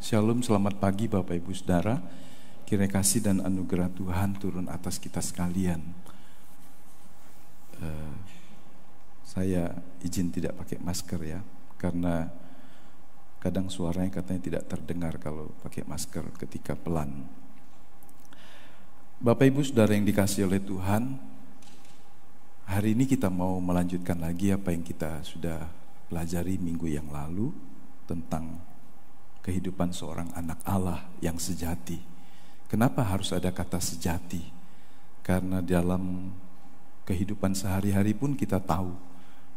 Shalom, selamat pagi Bapak Ibu Saudara. Kiranya kasih dan anugerah Tuhan turun atas kita sekalian. Saya izin tidak pakai masker ya, karena kadang suaranya katanya tidak terdengar kalau pakai masker ketika pelan. Bapak Ibu Saudara yang dikasihi oleh Tuhan, hari ini kita mau melanjutkan lagi apa yang kita sudah pelajari minggu yang lalu tentang kehidupan seorang anak Allah yang sejati. Kenapa harus ada kata sejati? Karena dalam kehidupan sehari-hari pun kita tahu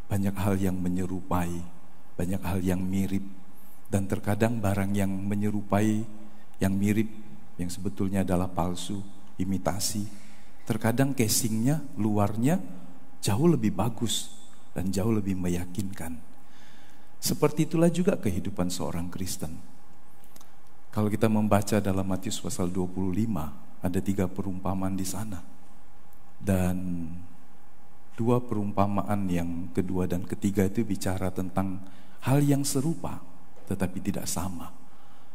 banyak hal yang menyerupai, banyak hal yang mirip, dan terkadang barang yang menyerupai, yang mirip, yang sebetulnya adalah palsu, imitasi. Terkadang casingnya, luarnya jauh lebih bagus dan jauh lebih meyakinkan. Seperti itulah juga kehidupan seorang Kristen. Kalau kita membaca dalam Matius pasal 25, ada 3 perumpamaan di sana. Dan 2 perumpamaan yang kedua dan ketiga itu bicara tentang hal yang serupa, tetapi tidak sama.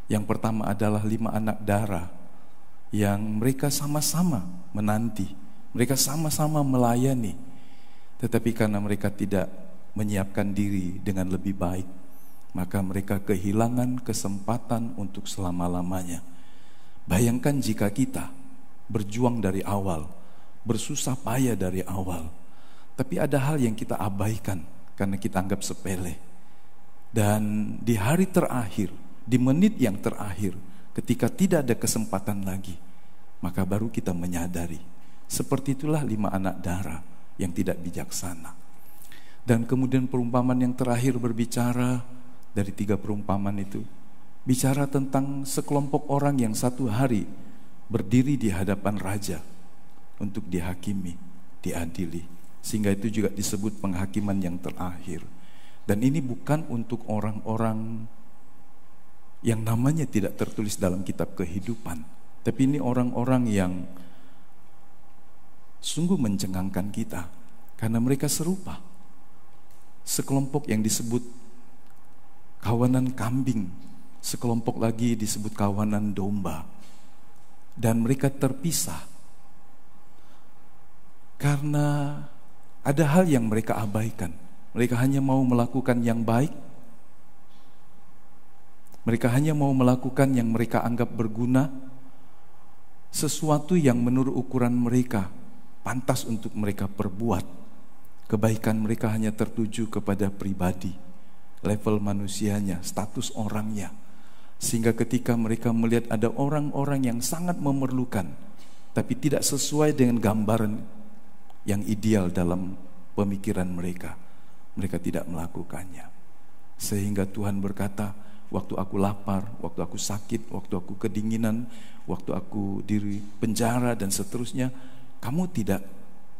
Yang pertama adalah 5 anak dara yang mereka sama-sama menanti, mereka sama-sama melayani. Tetapi karena mereka tidak menyiapkan diri dengan lebih baik, maka mereka kehilangan kesempatan untuk selama-lamanya. Bayangkan jika kita berjuang dari awal, bersusah payah dari awal, tapi ada hal yang kita abaikan karena kita anggap sepele. Dan di hari terakhir, di menit yang terakhir, ketika tidak ada kesempatan lagi, maka baru kita menyadari. Seperti itulah 5 anak dara yang tidak bijaksana. Dan kemudian perumpamaan yang terakhir berbicara dari 3 perumpamaan itu, bicara tentang sekelompok orang yang satu hari berdiri di hadapan raja untuk dihakimi, diadili. Sehingga itu juga disebut penghakiman yang terakhir. Dan ini bukan untuk orang-orang yang namanya tidak tertulis dalam kitab kehidupan, tapi ini orang-orang yang sungguh mencengangkan kita, karena mereka serupa. Sekelompok yang disebut kawanan kambing, sekelompok lagi disebut kawanan domba. Dan mereka terpisah karena ada hal yang mereka abaikan. Mereka hanya mau melakukan yang baik, mereka hanya mau melakukan yang mereka anggap berguna, sesuatu yang menurut ukuran mereka pantas untuk mereka perbuat. Kebaikan mereka hanya tertuju kepada pribadi, level manusianya, status orangnya. Sehingga ketika mereka melihat ada orang-orang yang sangat memerlukan, tapi tidak sesuai dengan gambaran yang ideal dalam pemikiran mereka, mereka tidak melakukannya. Sehingga Tuhan berkata, waktu aku lapar, waktu aku sakit, waktu aku kedinginan, waktu aku di penjara dan seterusnya, kamu tidak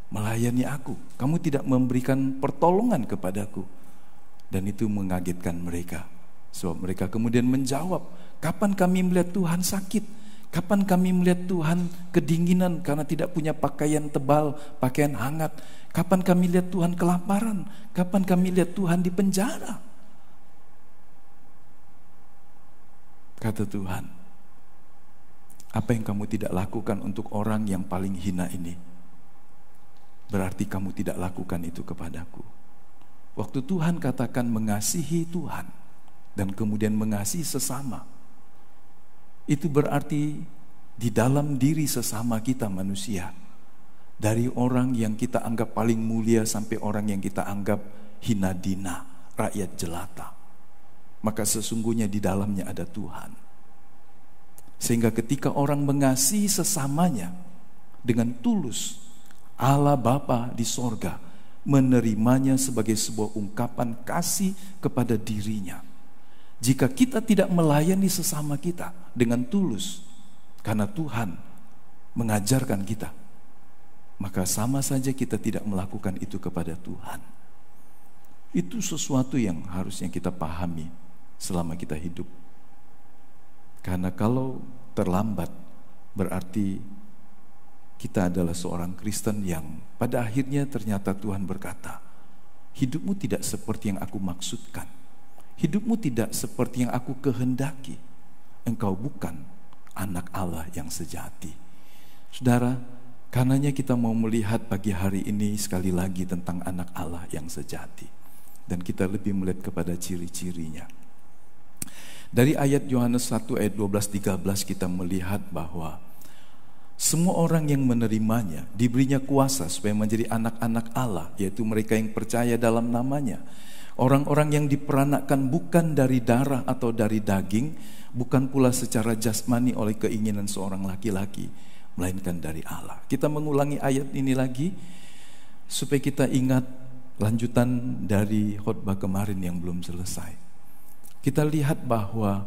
melayani aku, kamu tidak memberikan pertolongan kepadaku. Dan itu mengagetkan mereka. Sebab mereka kemudian menjawab, kapan kami melihat Tuhan sakit? Kapan kami melihat Tuhan kedinginan karena tidak punya pakaian tebal, pakaian hangat? Kapan kami lihat Tuhan kelaparan? Kapan kami lihat Tuhan di penjara? Kata Tuhan, apa yang kamu tidak lakukan untuk orang yang paling hina ini, berarti kamu tidak lakukan itu kepadaku. Waktu Tuhan katakan mengasihi Tuhan dan kemudian mengasihi sesama, itu berarti di dalam diri sesama kita manusia, dari orang yang kita anggap paling mulia sampai orang yang kita anggap hina dina, rakyat jelata, maka sesungguhnya di dalamnya ada Tuhan. Sehingga ketika orang mengasihi sesamanya dengan tulus, Allah Bapa di sorga menerimanya sebagai sebuah ungkapan kasih kepada dirinya. Jika kita tidak melayani sesama kita dengan tulus, karena Tuhan mengajarkan kita, maka sama saja kita tidak melakukan itu kepada Tuhan. Itu sesuatu yang harusnya kita pahami selama kita hidup. Karena kalau terlambat, berarti kita adalah seorang Kristen yang pada akhirnya ternyata Tuhan berkata, hidupmu tidak seperti yang aku maksudkan, hidupmu tidak seperti yang aku kehendaki. engkau bukan anak Allah yang sejati. Saudara, karenanya kita mau melihat pagi hari ini sekali lagi tentang anak Allah yang sejati. Dan kita lebih melihat kepada ciri-cirinya. Dari ayat Yohanes 1 ayat 12-13 kita melihat bahwa semua orang yang menerimanya diberinya kuasa supaya menjadi anak-anak Allah, yaitu mereka yang percaya dalam namanya. Orang-orang yang diperanakkan bukan dari darah atau dari daging, bukan pula secara jasmani oleh keinginan seorang laki-laki, melainkan dari Allah. Kita mengulangi ayat ini lagi supaya kita ingat lanjutan dari khotbah kemarin yang belum selesai. Kita lihat bahwa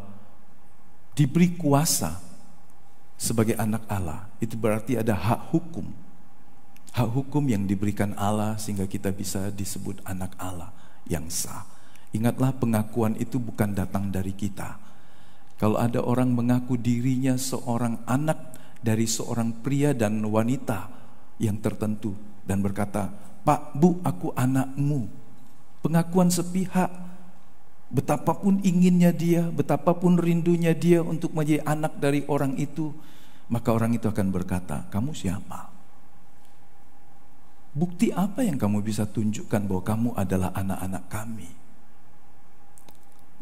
diberi kuasa sebagai anak Allah, itu berarti ada hak hukum. Hak hukum yang diberikan Allah sehingga kita bisa disebut anak Allah yang sah. Ingatlah, pengakuan itu bukan datang dari kita. Kalau ada orang mengaku dirinya seorang anak dari seorang pria dan wanita yang tertentu dan berkata, "Pak, Bu, aku anakmu." Pengakuan sepihak. Betapapun inginnya dia, betapapun rindunya dia untuk menjadi anak dari orang itu, maka orang itu akan berkata, "Kamu siapa? Bukti apa yang kamu bisa tunjukkan bahwa kamu adalah anak-anak kami?"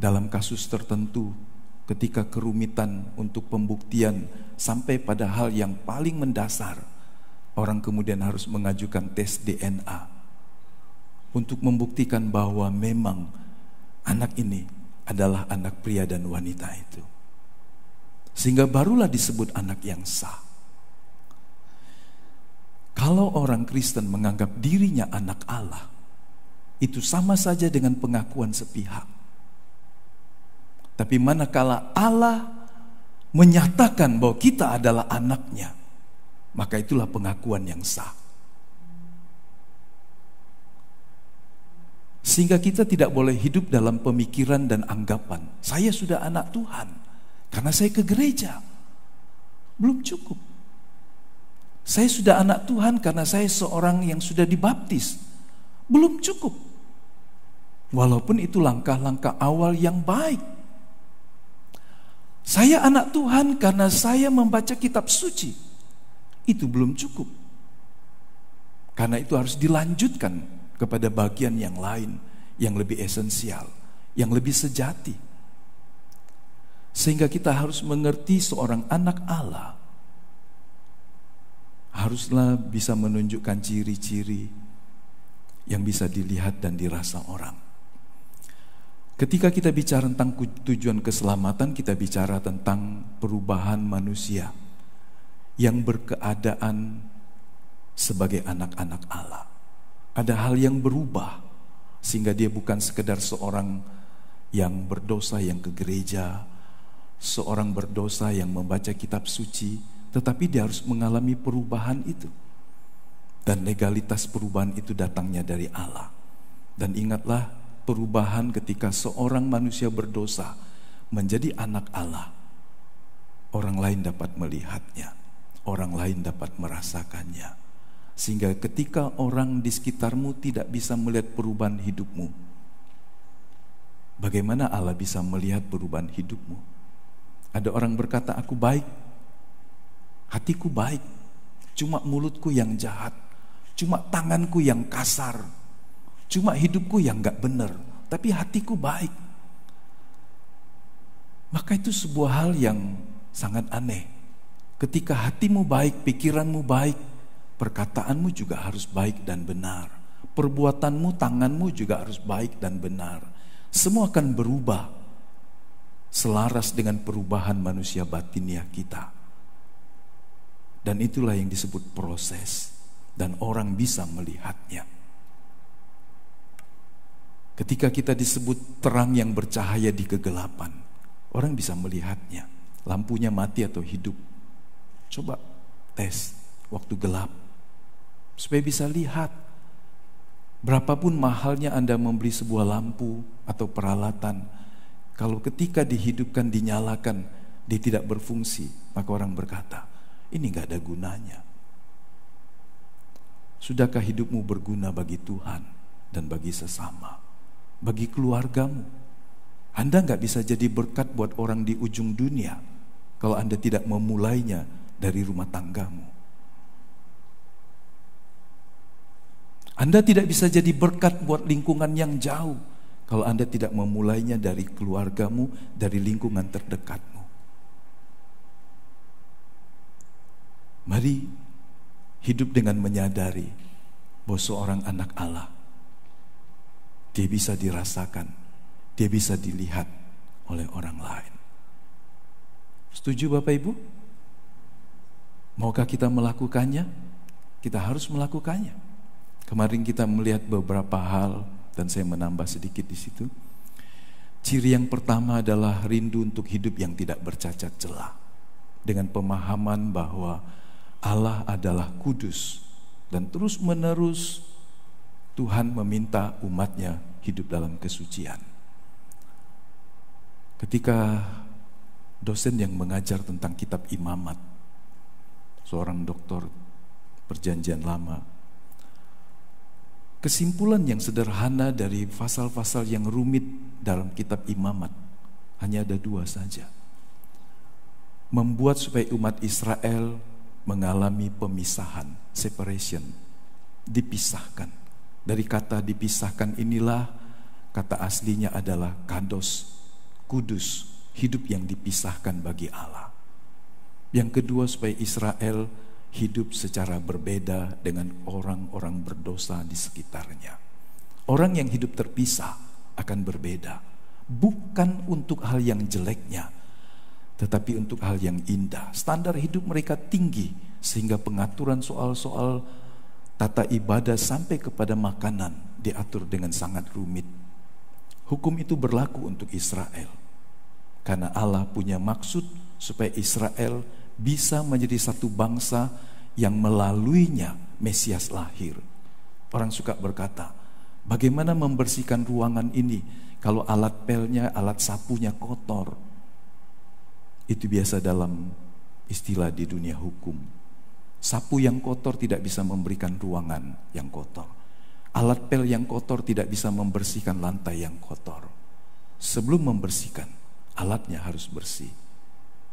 Dalam kasus tertentu, ketika kerumitan untuk pembuktian sampai pada hal yang paling mendasar, orang kemudian harus mengajukan tes DNA untuk membuktikan bahwa memang anak ini adalah anak pria dan wanita itu. Sehingga barulah disebut anak yang sah. Kalau orang Kristen menganggap dirinya anak Allah, itu sama saja dengan pengakuan sepihak. Tapi manakala Allah menyatakan bahwa kita adalah anaknya, maka itulah pengakuan yang sah. Sehingga kita tidak boleh hidup dalam pemikiran dan anggapan, saya sudah anak Tuhan karena saya ke gereja. Belum cukup. Saya sudah anak Tuhan karena saya seorang yang sudah dibaptis. Belum cukup. Walaupun itu langkah-langkah awal yang baik. Saya anak Tuhan karena saya membaca kitab suci. Itu belum cukup. Karena itu harus dilanjutkan kepada bagian yang lain, yang lebih esensial, yang lebih sejati. Sehingga kita harus mengerti seorang anak Allah haruslah bisa menunjukkan ciri-ciri yang bisa dilihat dan dirasa orang. Ketika kita bicara tentang tujuan keselamatan, kita bicara tentang perubahan manusia yang berkeadaan sebagai anak-anak Allah. Ada hal yang berubah sehingga dia bukan sekedar seorang yang berdosa yang ke gereja, seorang berdosa yang membaca kitab suci, tetapi dia harus mengalami perubahan itu. Dan legalitas perubahan itu datangnya dari Allah. Dan ingatlah, perubahan ketika seorang manusia berdosa menjadi anak Allah, orang lain dapat melihatnya, orang lain dapat merasakannya. Sehingga ketika orang di sekitarmu tidak bisa melihat perubahan hidupmu, bagaimana Allah bisa melihat perubahan hidupmu? Ada orang berkata, "Aku baik, hatiku baik, cuma mulutku yang jahat, cuma tanganku yang kasar, cuma hidupku yang gak benar, tapi hatiku baik." Maka itu sebuah hal yang sangat aneh. Ketika hatimu baik, pikiranmu baik, perkataanmu juga harus baik dan benar. Perbuatanmu, tanganmu juga harus baik dan benar. Semua akan berubah selaras dengan perubahan manusia batiniah kita. Dan itulah yang disebut proses. Dan orang bisa melihatnya. Ketika kita disebut terang yang bercahaya di kegelapan, orang bisa melihatnya. Lampunya mati atau hidup. Coba tes waktu gelap, supaya bisa lihat. Berapapun mahalnya Anda membeli sebuah lampu atau peralatan, kalau ketika dihidupkan, dinyalakan, dia tidak berfungsi, maka orang berkata, ini gak ada gunanya. Sudahkah hidupmu berguna bagi Tuhan dan bagi sesama, bagi keluargamu? Anda nggak bisa jadi berkat buat orang di ujung dunia kalau Anda tidak memulainya dari rumah tanggamu. Anda tidak bisa jadi berkat buat lingkungan yang jauh kalau Anda tidak memulainya dari keluargamu, dari lingkungan terdekatmu. Mari hidup dengan menyadari bahwa seorang anak Allah, dia bisa dirasakan, dia bisa dilihat oleh orang lain. Setuju Bapak Ibu? Maukah kita melakukannya? Kita harus melakukannya. Kemarin kita melihat beberapa hal dan saya menambah sedikit di situ. Ciri yang pertama adalah rindu untuk hidup yang tidak bercacat celah, dengan pemahaman bahwa Allah adalah kudus dan terus-menerus Tuhan meminta umatnya hidup dalam kesucian. Ketika dosen yang mengajar tentang kitab Imamat, seorang doktor Perjanjian Lama, kesimpulan yang sederhana dari pasal-pasal yang rumit dalam kitab Imamat hanya ada 2 saja. Membuat supaya umat Israel mengalami pemisahan, separation, dipisahkan. Dari kata dipisahkan inilah kata aslinya adalah kados, kudus, hidup yang dipisahkan bagi Allah. Yang kedua, supaya Israel hidup secara berbeda dengan orang-orang berdosa di sekitarnya. Orang yang hidup terpisah akan berbeda, bukan untuk hal yang jeleknya, tetapi untuk hal yang indah. Standar hidup mereka tinggi, sehingga pengaturan soal-soal tata ibadah sampai kepada makanan diatur dengan sangat rumit. Hukum itu berlaku untuk Israel, karena Allah punya maksud supaya Israel bisa menjadi satu bangsa yang melaluinya Mesias lahir. Orang suka berkata, bagaimana membersihkan ruangan ini kalau alat pelnya, alat sapunya kotor? Itu biasa dalam istilah di dunia hukum. Sapu yang kotor tidak bisa memberikan ruangan yang kotor. Alat pel yang kotor tidak bisa membersihkan lantai yang kotor. Sebelum membersihkan, alatnya harus bersih.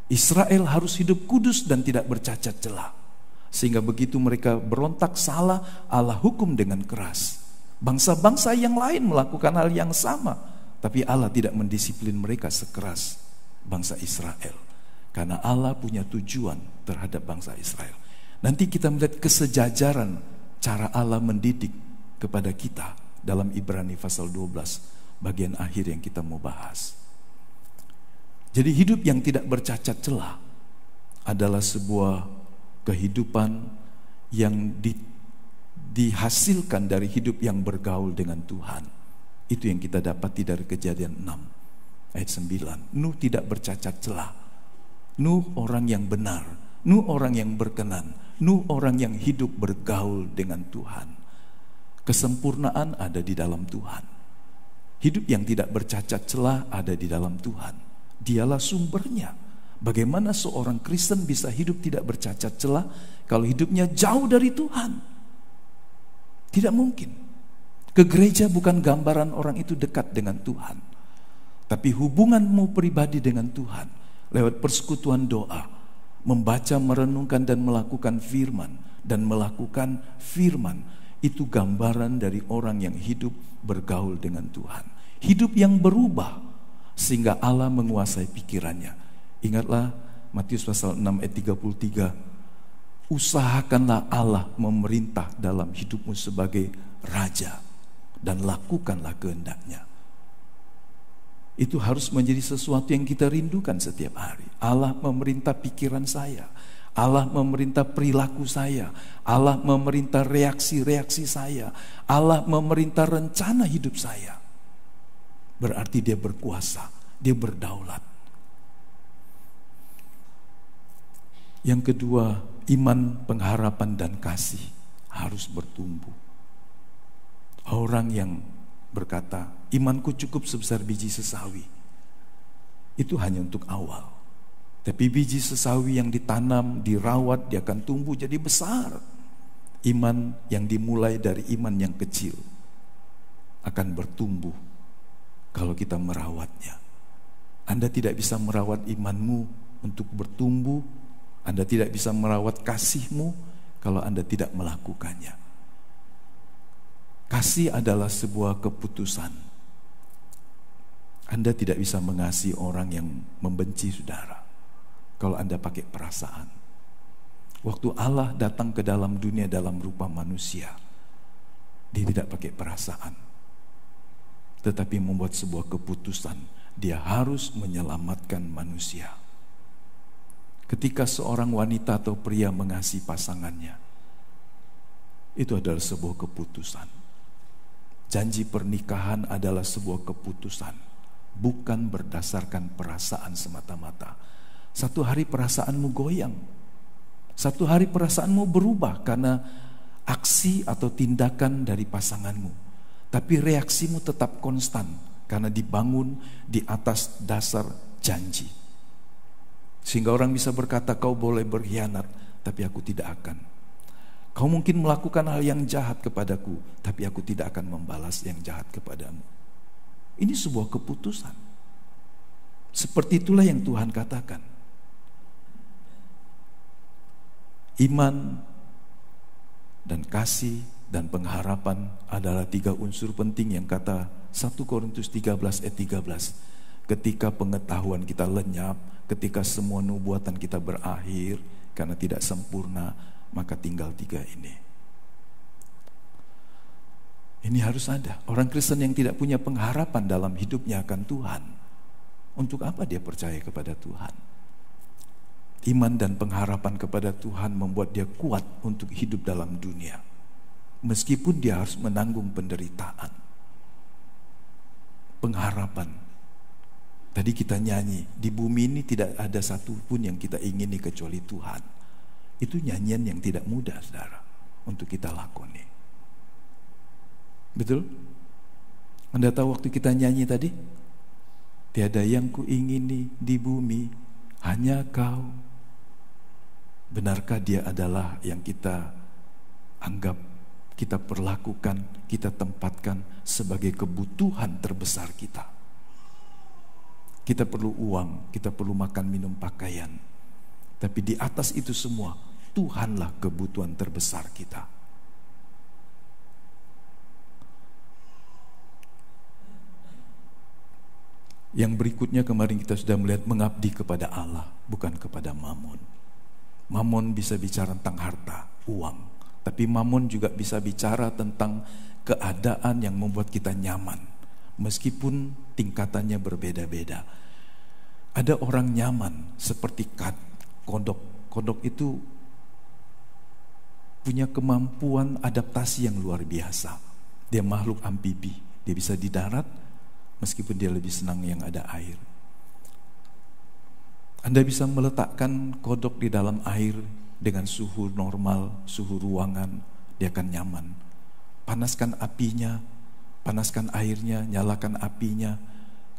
Israel harus hidup kudus dan tidak bercacat celah. Sehingga begitu mereka berontak salah, Allah hukum dengan keras. Bangsa-bangsa yang lain melakukan hal yang sama, tapi Allah tidak mendisiplin mereka sekeras bangsa Israel. Karena Allah punya tujuan terhadap bangsa Israel. Nanti kita melihat kesejajaran cara Allah mendidik kepada kita dalam Ibrani pasal 12 bagian akhir yang kita mau bahas. Jadi hidup yang tidak bercacat celah adalah sebuah kehidupan yang dihasilkan dari hidup yang bergaul dengan Tuhan. Itu yang kita dapati dari Kejadian 6 ayat 9. Nuh tidak bercacat celah. Nuh orang yang benar, Nuh orang yang berkenan, Nuh orang yang hidup bergaul dengan Tuhan. Kesempurnaan ada di dalam Tuhan. Hidup yang tidak bercacat celah ada di dalam Tuhan. Dialah sumbernya. Bagaimana seorang Kristen bisa hidup tidak bercacat celah kalau hidupnya jauh dari Tuhan? Tidak mungkin. Ke gereja bukan gambaran orang itu dekat dengan Tuhan, tapi hubunganmu pribadi dengan Tuhan lewat persekutuan doa, membaca, merenungkan dan melakukan firman, dan melakukan firman itu gambaran dari orang yang hidup bergaul dengan Tuhan. Hidup yang berubah sehingga Allah menguasai pikirannya. Ingatlah Matius pasal 6 ayat 33. Usahakanlah Allah memerintah dalam hidupmu sebagai raja, dan lakukanlah kehendaknya. Itu harus menjadi sesuatu yang kita rindukan setiap hari. Allah memerintah pikiran saya, Allah memerintah perilaku saya, Allah memerintah reaksi-reaksi saya, Allah memerintah rencana hidup saya. Berarti dia berkuasa, dia berdaulat. Yang kedua, iman, pengharapan dan kasih harus bertumbuh. Orang yang berkata, imanku cukup sebesar biji sesawi, itu hanya untuk awal. Tapi biji sesawi yang ditanam, dirawat, dia akan tumbuh jadi besar. Iman yang dimulai dari iman yang kecil akan bertumbuh kalau kita merawatnya. Anda tidak bisa merawat imanmu untuk bertumbuh, Anda tidak bisa merawat kasihmu kalau Anda tidak melakukannya. Kasih adalah sebuah keputusan. Anda tidak bisa mengasihi orang yang membenci saudara kalau Anda pakai perasaan. Waktu Allah datang ke dalam dunia dalam rupa manusia, Dia tidak pakai perasaan, tetapi membuat sebuah keputusan. Dia harus menyelamatkan manusia. Ketika seorang wanita atau pria mengasihi pasangannya, itu adalah sebuah keputusan. Janji pernikahan adalah sebuah keputusan, bukan berdasarkan perasaan semata-mata. Satu hari perasaanmu goyang, satu hari perasaanmu berubah karena aksi atau tindakan dari pasanganmu, tapi reaksimu tetap konstan karena dibangun di atas dasar janji. Sehingga orang bisa berkata, kau boleh berkhianat, tapi aku tidak akan. Kau mungkin melakukan hal yang jahat kepadaku, tapi aku tidak akan membalas yang jahat kepadamu. Ini sebuah keputusan. Seperti itulah yang Tuhan katakan. Iman dan kasih dan pengharapan adalah 3 unsur penting yang kata 1 Korintus 13 ayat 13. Ketika pengetahuan kita lenyap, ketika semua nubuatan kita berakhir karena tidak sempurna, maka tinggal 3 ini. Ini harus ada. Orang Kristen yang tidak punya pengharapan dalam hidupnya akan Tuhan, untuk apa dia percaya kepada Tuhan? Iman dan pengharapan kepada Tuhan membuat dia kuat untuk hidup dalam dunia, meskipun dia harus menanggung penderitaan. Pengharapan. Tadi kita nyanyi, di bumi ini tidak ada satupun yang kita ingini kecuali Tuhan. Itu nyanyian yang tidak mudah, saudara, untuk kita lakoni. Betul? Anda tahu waktu kita nyanyi tadi, tiada yang kuingini di bumi, hanya Kau. Benarkah dia adalah yang kita anggap, kita perlakukan, kita tempatkan sebagai kebutuhan terbesar kita? Kita perlu uang, kita perlu makan, minum, pakaian. Tapi di atas itu semua, Tuhanlah kebutuhan terbesar kita. Yang berikutnya kemarin kita sudah melihat mengabdi kepada Allah, bukan kepada Mamon. Mamon bisa bicara tentang harta, uang. Tapi Mamon juga bisa bicara tentang keadaan yang membuat kita nyaman, meskipun tingkatannya berbeda-beda. Ada orang nyaman seperti kodok. Kodok itu punya kemampuan adaptasi yang luar biasa. Dia makhluk amfibi. Dia bisa di darat, meskipun dia lebih senang yang ada air. Anda bisa meletakkan kodok di dalam air dengan suhu normal, suhu ruangan, dia akan nyaman. Panaskan apinya, panaskan airnya, nyalakan apinya,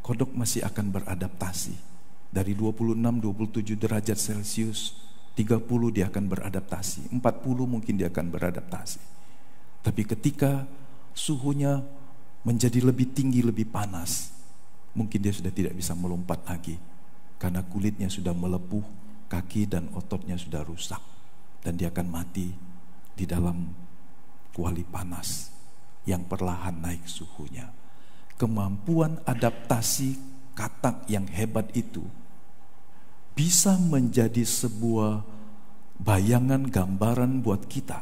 kodok masih akan beradaptasi. Dari 26-27 derajat Celcius, 30 dia akan beradaptasi, 40 mungkin dia akan beradaptasi. Tapi ketika suhunya menjadi lebih tinggi, lebih panas, mungkin dia sudah tidak bisa melompat lagi, karena kulitnya sudah melepuh, kaki dan ototnya sudah rusak, dan dia akan mati di dalam kuali panas yang perlahan naik suhunya. Kemampuan adaptasi katak yang hebat itu bisa menjadi sebuah bayangan, gambaran buat kita.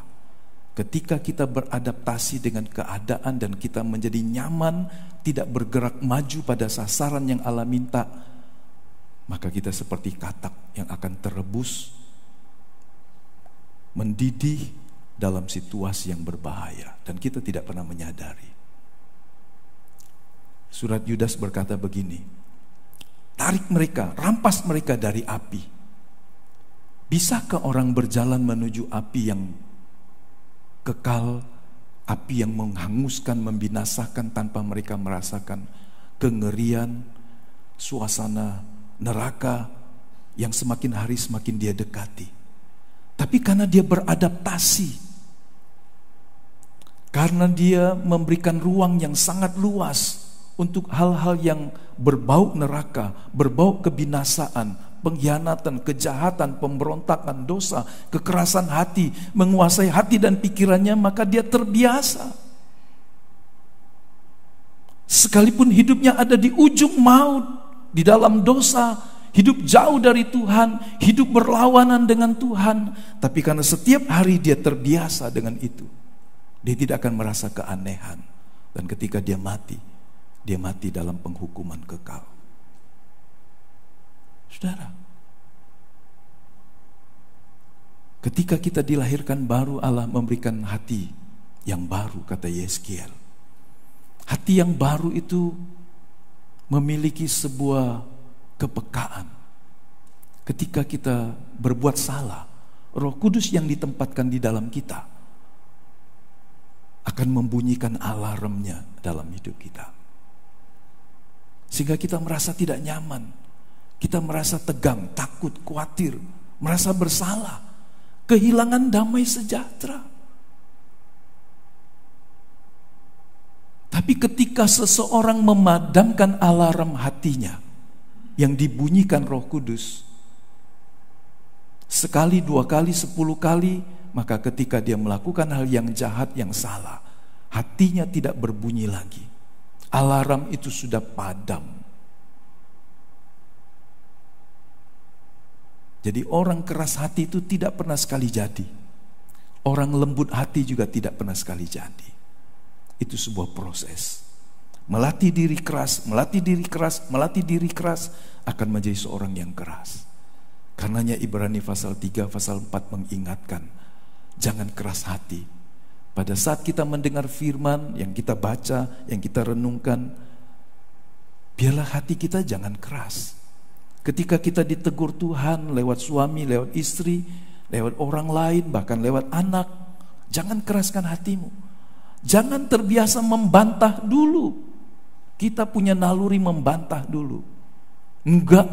Ketika kita beradaptasi dengan keadaan dan kita menjadi nyaman, tidak bergerak maju pada sasaran yang Allah minta, maka kita seperti katak yang akan terebus, mendidih dalam situasi yang berbahaya, dan kita tidak pernah menyadari. Surat Yudas berkata begini, tarik mereka, rampas mereka dari api. Bisakah orang berjalan menuju api yang kekal, api yang menghanguskan, membinasakan tanpa mereka merasakan kengerian, suasana neraka yang semakin hari semakin dia dekati? Tapi karena dia beradaptasi, karena dia memberikan ruang yang sangat luas untuk hal-hal yang berbau neraka, berbau kebinasaan, pengkhianatan, kejahatan, pemberontakan, dosa, kekerasan hati, menguasai hati dan pikirannya, maka dia terbiasa. Sekalipun hidupnya ada di ujung maut, di dalam dosa, hidup jauh dari Tuhan, hidup berlawanan dengan Tuhan, tapi karena setiap hari dia terbiasa dengan itu, dia tidak akan merasa keanehan. Dan ketika dia mati dalam penghukuman kekal. Saudara, ketika kita dilahirkan baru, Allah memberikan hati yang baru, kata Yeskiel. Hati yang baru itu memiliki sebuah kepekaan. Ketika kita berbuat salah, Roh Kudus yang ditempatkan di dalam kita akan membunyikan alarmnya dalam hidup kita. Sehingga kita merasa tidak nyaman, kita merasa tegang, takut, khawatir, merasa bersalah, kehilangan damai sejahtera. Tapi ketika seseorang memadamkan alarm hatinya yang dibunyikan Roh Kudus, sekali, 2 kali, 10 kali, maka ketika dia melakukan hal yang jahat, yang salah, hatinya tidak berbunyi lagi. Alarm itu sudah padam. Jadi orang keras hati itu tidak pernah sekali jadi. Orang lembut hati juga tidak pernah sekali jadi. Itu sebuah proses. Melatih diri keras, melatih diri keras, melatih diri keras akan menjadi seorang yang keras. Karenanya Ibrani pasal 3, pasal 4 mengingatkan, jangan keras hati. Pada saat kita mendengar firman yang kita baca, yang kita renungkan, biarlah hati kita jangan keras. Ketika kita ditegur Tuhan lewat suami, lewat istri, lewat orang lain, bahkan lewat anak, jangan keraskan hatimu. Jangan terbiasa membantah dulu. Kita punya naluri membantah dulu. Enggak,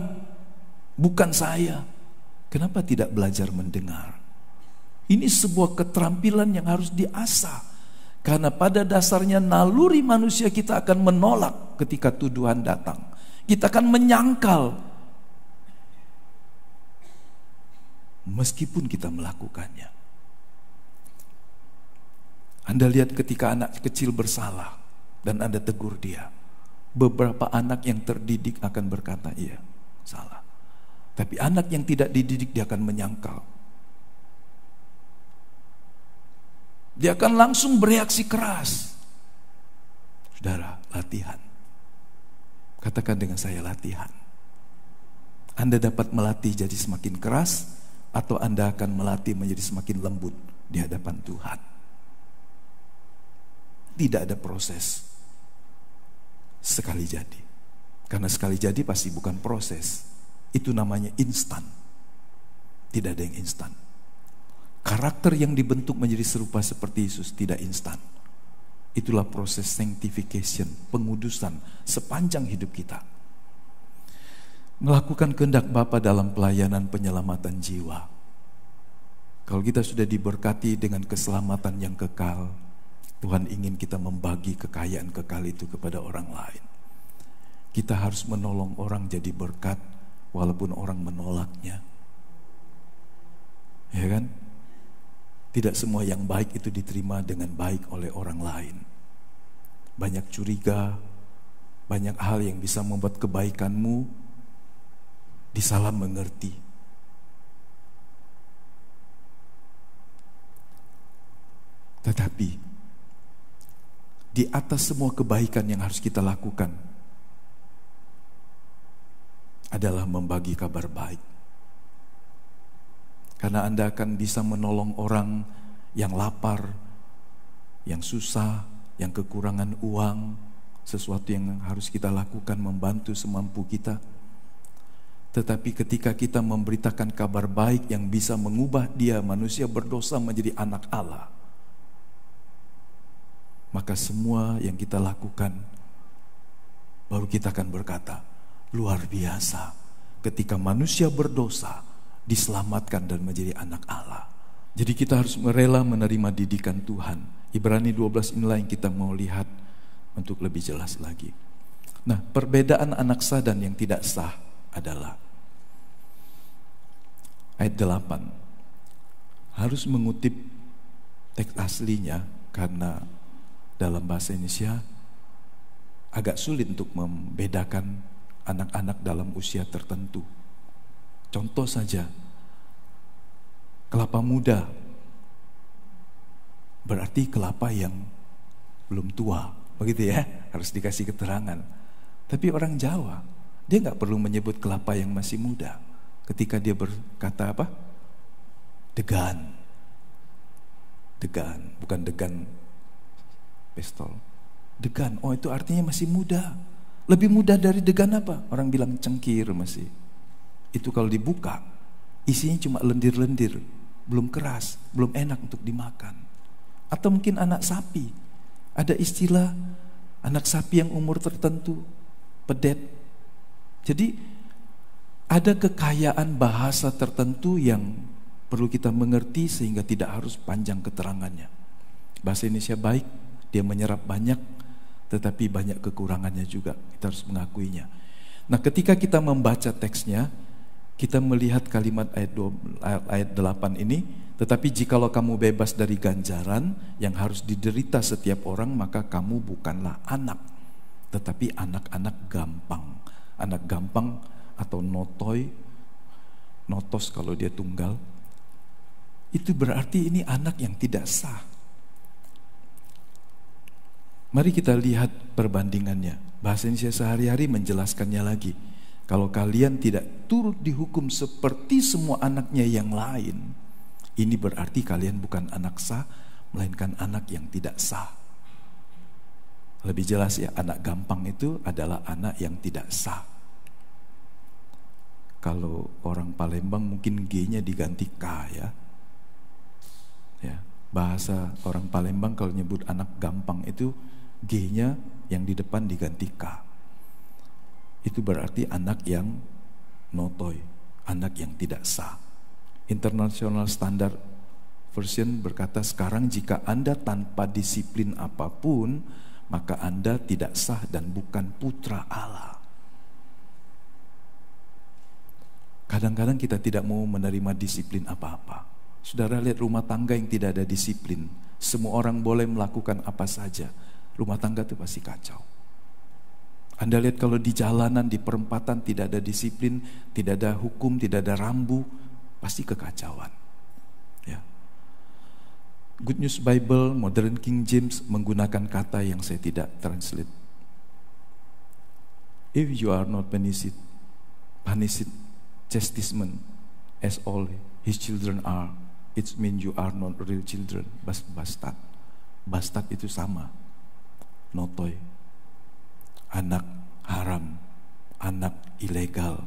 bukan saya. Kenapa tidak belajar mendengar? Ini sebuah keterampilan yang harus diasah. Karena pada dasarnya naluri manusia kita akan menolak ketika tuduhan datang. Kita akan menyangkal. Meskipun kita melakukannya. Anda lihat ketika anak kecil bersalah dan Anda tegur dia. Beberapa anak yang terdidik akan berkata, iya, salah. Tapi anak yang tidak dididik dia akan menyangkal. Dia akan langsung bereaksi keras. Saudara, latihan. Katakan dengan saya, latihan. Anda dapat melatih jadi semakin keras, atau Anda akan melatih menjadi semakin lembut di hadapan Tuhan. Tidak ada proses sekali jadi. Karena sekali jadi pasti bukan proses. Itu namanya instan. Tidak ada yang instan. Karakter yang dibentuk menjadi serupa seperti Yesus tidak instan. Itulah proses sanctification, pengudusan sepanjang hidup kita. Melakukan kehendak Bapa dalam pelayanan penyelamatan jiwa. Kalau kita sudah diberkati dengan keselamatan yang kekal, Tuhan ingin kita membagi kekayaan kekal itu kepada orang lain. Kita harus menolong orang jadi berkat walaupun orang menolaknya. Ya kan? Tidak semua yang baik itu diterima dengan baik oleh orang lain. Banyak curiga, banyak hal yang bisa membuat kebaikanmu disalah mengerti. Tetapi di atas semua kebaikan yang harus kita lakukan adalah membagi kabar baik. Karena Anda akan bisa menolong orang yang lapar, yang susah, yang kekurangan uang, sesuatu yang harus kita lakukan membantu semampu kita. Tetapi ketika kita memberitakan kabar baik yang bisa mengubah dia, manusia berdosa, menjadi anak Allah, maka semua yang kita lakukan, baru kita akan berkata, luar biasa ketika manusia berdosa diselamatkan dan menjadi anak Allah. Jadi kita harus rela menerima didikan Tuhan. Ibrani 12 inilah yang kita mau lihat untuk lebih jelas lagi. Nah, perbedaan anak sah dan yang tidak sah adalah ayat 8. Harus mengutip teks aslinya karena dalam bahasa Indonesia agak sulit untuk membedakan anak-anak dalam usia tertentu. Contoh saja, kelapa muda berarti kelapa yang belum tua, begitu ya, harus dikasih keterangan. Tapi orang Jawa, dia nggak perlu menyebut kelapa yang masih muda. Ketika dia berkata apa? Degan. Degan, bukan degan pistol. Degan, oh itu artinya masih muda. Lebih muda dari degan apa? Orang bilang cengkir masih. Itu kalau dibuka, isinya cuma lendir-lendir, belum keras, belum enak untuk dimakan. Atau mungkin anak sapi. Ada istilah anak sapi yang umur tertentu, pedet. Jadi ada kekayaan bahasa tertentu yang perlu kita mengerti sehingga tidak harus panjang keterangannya. Bahasa Indonesia baik, dia menyerap banyak, tetapi banyak kekurangannya juga. Kita harus mengakuinya. Nah, ketika kita membaca teksnya, kita melihat kalimat ayat 8 ini, tetapi jikalau kamu bebas dari ganjaran yang harus diderita setiap orang, maka kamu bukanlah anak, tetapi anak-anak gampang. Anak gampang atau notoi, notos kalau dia tunggal, itu berarti ini anak yang tidak sah. Mari kita lihat perbandingannya. Bahasa Indonesia sehari-hari menjelaskannya lagi. Kalau kalian tidak turut dihukum seperti semua anaknya yang lain, ini berarti kalian bukan anak sah, melainkan anak yang tidak sah. Lebih jelas ya, anak gampang itu adalah anak yang tidak sah. Kalau orang Palembang mungkin G-nya diganti K ya. Ya, bahasa orang Palembang kalau nyebut anak gampang itu G-nya yang di depan diganti K. Itu berarti anak yang notoi, anak yang tidak sah. International Standard Version berkata, sekarang jika Anda tanpa disiplin apapun, maka Anda tidak sah dan bukan putra Allah. Kadang-kadang kita tidak mau menerima disiplin apa-apa. Saudara lihat rumah tangga yang tidak ada disiplin. Semua orang boleh melakukan apa saja. Rumah tangga itu pasti kacau. Anda lihat kalau di jalanan, di perempatan tidak ada disiplin, tidak ada hukum, tidak ada rambu, pasti kekacauan. Ya. Good News Bible, Modern King James menggunakan kata yang saya tidak translate. If you are not punished, chastisement as all his children are, it means you are not real children. Bastard. Bastard itu sama. Notoi. Anak haram, anak ilegal,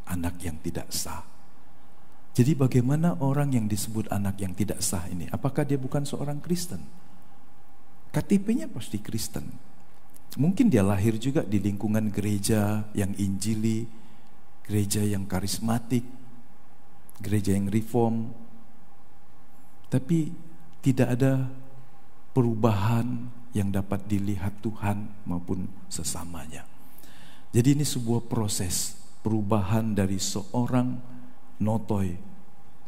anak yang tidak sah. Jadi bagaimana orang yang disebut anak yang tidak sah ini? Apakah dia bukan seorang Kristen? KTP-nya pasti Kristen. Mungkin dia lahir juga di lingkungan gereja yang Injili, gereja yang karismatik, gereja yang reform. Tapi tidak ada perubahan yang dapat dilihat Tuhan maupun sesamanya. Jadi ini sebuah proses perubahan dari seorang notoi,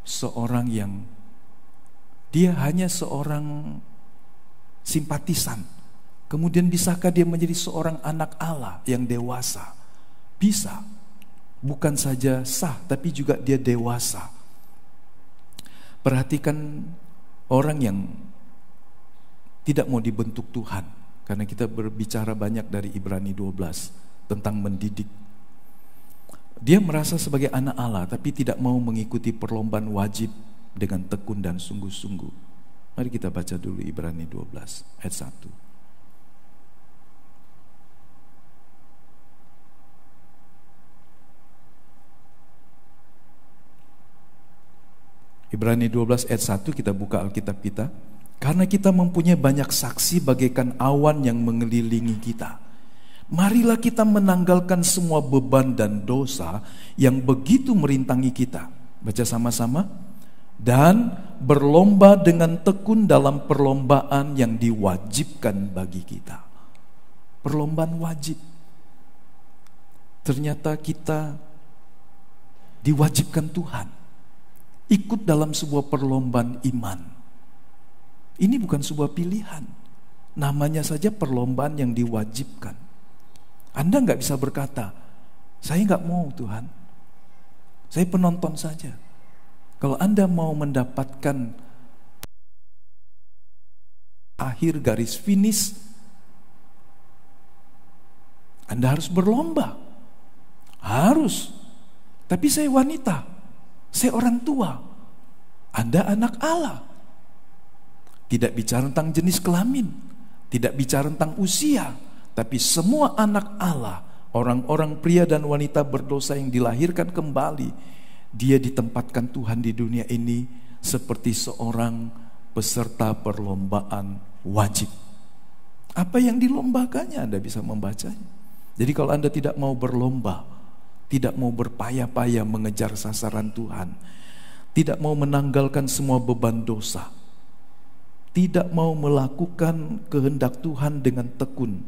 seorang yang dia hanya seorang simpatisan. Kemudian bisakah dia menjadi seorang anak Allah yang dewasa? Bisa. Bukan saja sah, tapi juga dia dewasa. Perhatikan orang yang tidak mau dibentuk Tuhan, karena kita berbicara banyak dari Ibrani 12 tentang mendidik. Dia merasa sebagai anak Allah, tapi tidak mau mengikuti perlombaan wajib dengan tekun dan sungguh-sungguh. Mari kita baca dulu Ibrani 12 ayat 1. Ibrani 12 ayat 1, kita buka Alkitab kita. Karena kita mempunyai banyak saksi bagaikan awan yang mengelilingi kita. Marilah kita menanggalkan semua beban dan dosa yang begitu merintangi kita. Baca sama-sama. Dan berlomba dengan tekun dalam perlombaan yang diwajibkan bagi kita. Perlombaan wajib. ternyata kita diwajibkan Tuhan ikut dalam sebuah perlombaan iman. Ini bukan sebuah pilihan, namanya saja perlombaan yang diwajibkan. Anda nggak bisa berkata, saya nggak mau Tuhan, saya penonton saja. Kalau Anda mau mendapatkan akhir garis finish, Anda harus berlomba. Harus. Tapi saya wanita, saya orang tua, Anda anak Allah. Tidak bicara tentang jenis kelamin, tidak bicara tentang usia, tapi semua anak Allah, orang-orang pria dan wanita berdosa yang dilahirkan kembali, dia ditempatkan Tuhan di dunia ini seperti seorang peserta perlombaan wajib. Apa yang dilombakannya Anda bisa membacanya. Jadi kalau Anda tidak mau berlomba, tidak mau berpayah-payah mengejar sasaran Tuhan, tidak mau menanggalkan semua beban dosa, tidak mau melakukan kehendak Tuhan dengan tekun,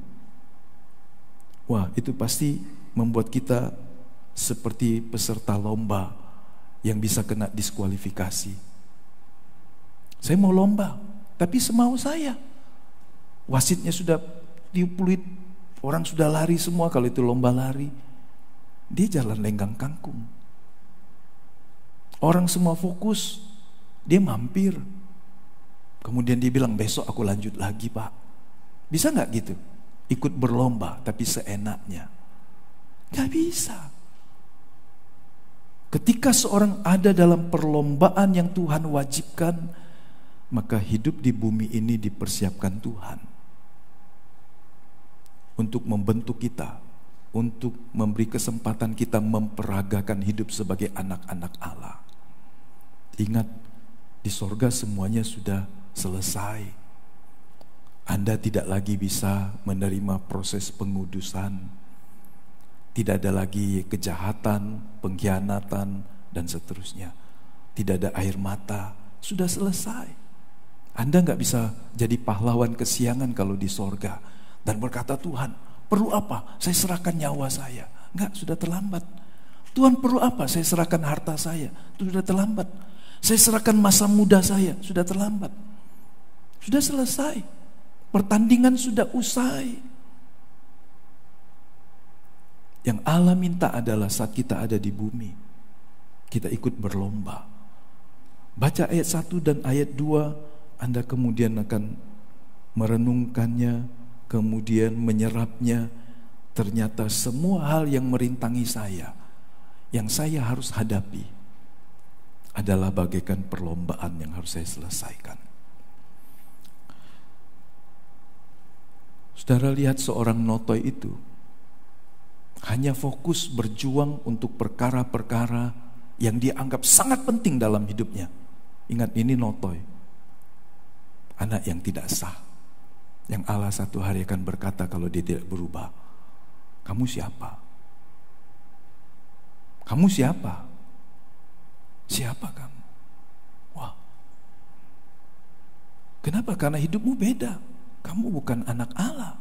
wah, itu pasti membuat kita seperti peserta lomba yang bisa kena diskualifikasi. Saya mau lomba, tapi semau saya. Wasitnya sudah dipeluit, orang sudah lari semua. Kalau itu lomba lari, dia jalan lenggang kangkung. Orang semua fokus, dia mampir. Kemudian dia bilang, besok aku lanjut lagi Pak. Bisa gak gitu? Ikut berlomba tapi seenaknya. Gak bisa. Ketika seorang ada dalam perlombaan yang Tuhan wajibkan, maka hidup di bumi ini dipersiapkan Tuhan untuk membentuk kita, untuk memberi kesempatan kita memperagakan hidup sebagai anak-anak Allah. Ingat, di sorga semuanya sudah selesai. Anda tidak lagi bisa menerima proses pengudusan. Tidak ada lagi kejahatan, pengkhianatan, dan seterusnya. Tidak ada air mata, sudah selesai. Anda gak bisa jadi pahlawan kesiangan kalau di sorga dan berkata, Tuhan, perlu apa? Saya serahkan nyawa saya. Enggak, sudah terlambat. Tuhan, perlu apa? Saya serahkan harta saya. Itu sudah terlambat. Saya serahkan masa muda saya. Sudah terlambat. Sudah selesai. Pertandingan sudah usai. Yang Allah minta adalah saat kita ada di bumi, kita ikut berlomba. Baca ayat 1 dan ayat 2, Anda kemudian akan merenungkannya, kemudian menyerapnya. Ternyata semua hal yang merintangi saya, yang saya harus hadapi, adalah bagaikan perlombaan yang harus saya selesaikan. Saudara lihat seorang Notoi itu hanya fokus berjuang untuk perkara-perkara yang dia anggap sangat penting dalam hidupnya. Ingat, ini Notoi, anak yang tidak sah, yang Allah satu hari akan berkata kalau dia tidak berubah, kamu siapa? Kamu siapa? Siapa kamu? Wah, kenapa? Karena hidupmu beda. Kamu bukan anak Allah.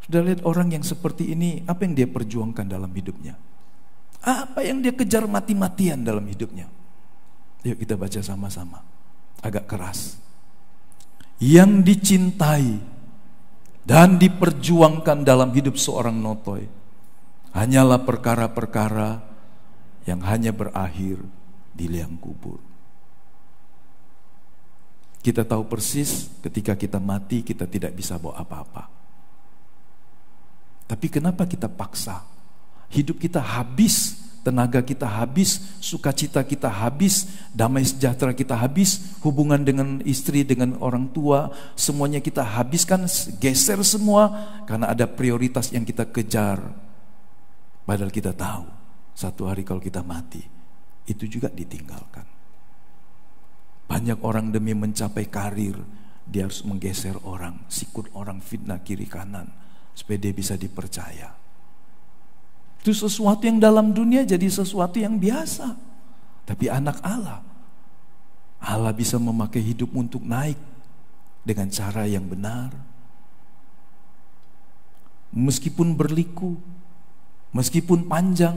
Sudah lihat orang yang seperti ini, apa yang dia perjuangkan dalam hidupnya? Apa yang dia kejar mati-matian dalam hidupnya? Yuk kita baca sama-sama. Agak keras. Yang dicintai dan diperjuangkan dalam hidup seorang Notoi hanyalah perkara-perkara yang hanya berakhir di liang kubur. Kita tahu persis ketika kita mati kita tidak bisa bawa apa-apa. Tapi kenapa kita paksa? Hidup kita habis, tenaga kita habis, sukacita kita habis, damai sejahtera kita habis, hubungan dengan istri, dengan orang tua, semuanya kita habiskan, geser semua karena ada prioritas yang kita kejar. Padahal kita tahu satu hari kalau kita mati itu juga ditinggalkan. Banyak orang demi mencapai karir, dia harus menggeser orang, sikut orang, fitnah kiri kanan, supaya dia bisa dipercaya. Itu sesuatu yang dalam dunia jadi sesuatu yang biasa. Tapi anak Allah, Allah bisa memakai hidup untuk naik dengan cara yang benar. Meskipun berliku, meskipun panjang,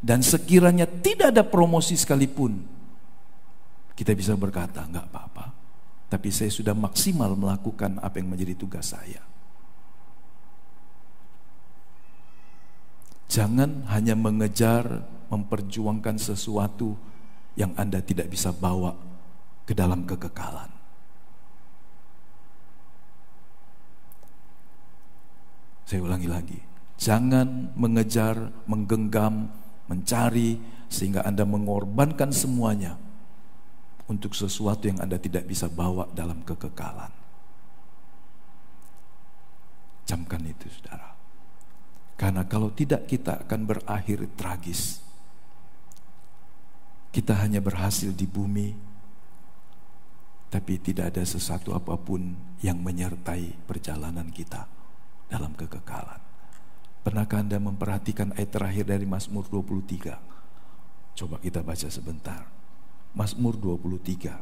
dan sekiranya tidak ada promosi sekalipun, kita bisa berkata, enggak apa-apa, tapi saya sudah maksimal melakukan apa yang menjadi tugas saya. Jangan hanya mengejar, memperjuangkan sesuatu yang Anda tidak bisa bawa ke dalam kekekalan. Saya ulangi lagi, jangan mengejar, menggenggam, mencari sehingga Anda mengorbankan semuanya untuk sesuatu yang Anda tidak bisa bawa dalam kekekalan. Camkan itu, saudara. Karena kalau tidak, kita akan berakhir tragis. Kita hanya berhasil di bumi, tapi tidak ada sesuatu apapun yang menyertai perjalanan kita dalam kekekalan. Pernahkah Anda memperhatikan ayat terakhir dari Mazmur 23? Coba kita baca sebentar. Mazmur 23.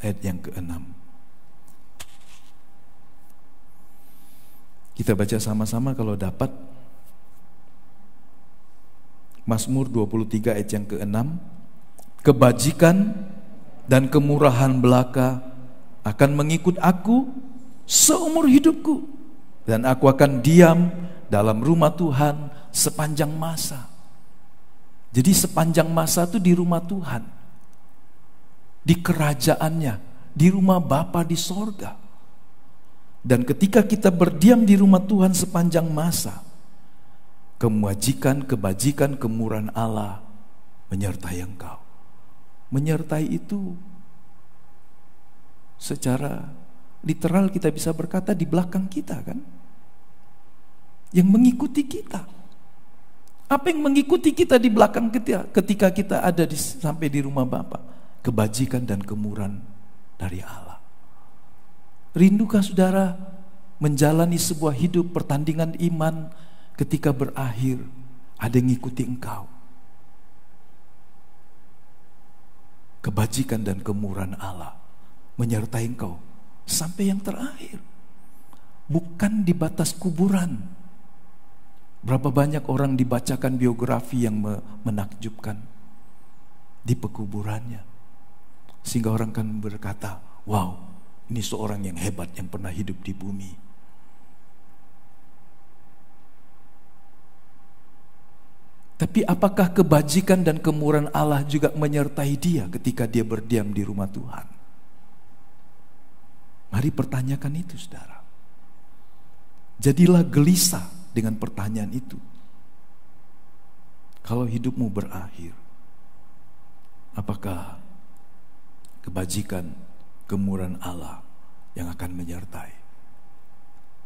Ayat yang ke-6. Kita baca sama-sama kalau dapat. Mazmur 23 ayat yang ke-6. Kebajikan dan kemurahan belaka akan mengikut aku seumur hidupku, dan aku akan diam dalam rumah Tuhan sepanjang masa. Jadi sepanjang masa itu di rumah Tuhan, di kerajaannya, di rumah Bapa di sorga. Dan ketika kita berdiam di rumah Tuhan sepanjang masa, kebajikan, kemurahan Allah menyertai engkau. Menyertai itu secara literal kita bisa berkata di belakang kita, kan? Yang mengikuti kita. Apa yang mengikuti kita di belakang kita ketika kita ada sampai di rumah Bapa? Kebajikan dan kemurahan dari Allah. Rindukah saudara menjalani sebuah hidup pertandingan iman ketika berakhir ada yang ngikuti engkau? Kebajikan dan kemurahan Allah menyertai engkau sampai yang terakhir, bukan di batas kuburan. Berapa banyak orang dibacakan biografi yang menakjubkan di pekuburannya, sehingga orang kan berkata, wow, ini seorang yang hebat yang pernah hidup di bumi. Tapi apakah kebajikan dan kemurahan Allah juga menyertai dia ketika dia berdiam di rumah Tuhan? Mari pertanyakan itu, saudara. Jadilah gelisah dengan pertanyaan itu. Kalau hidupmu berakhir, apakah kebajikan, kemurahan Allah yang akan menyertai?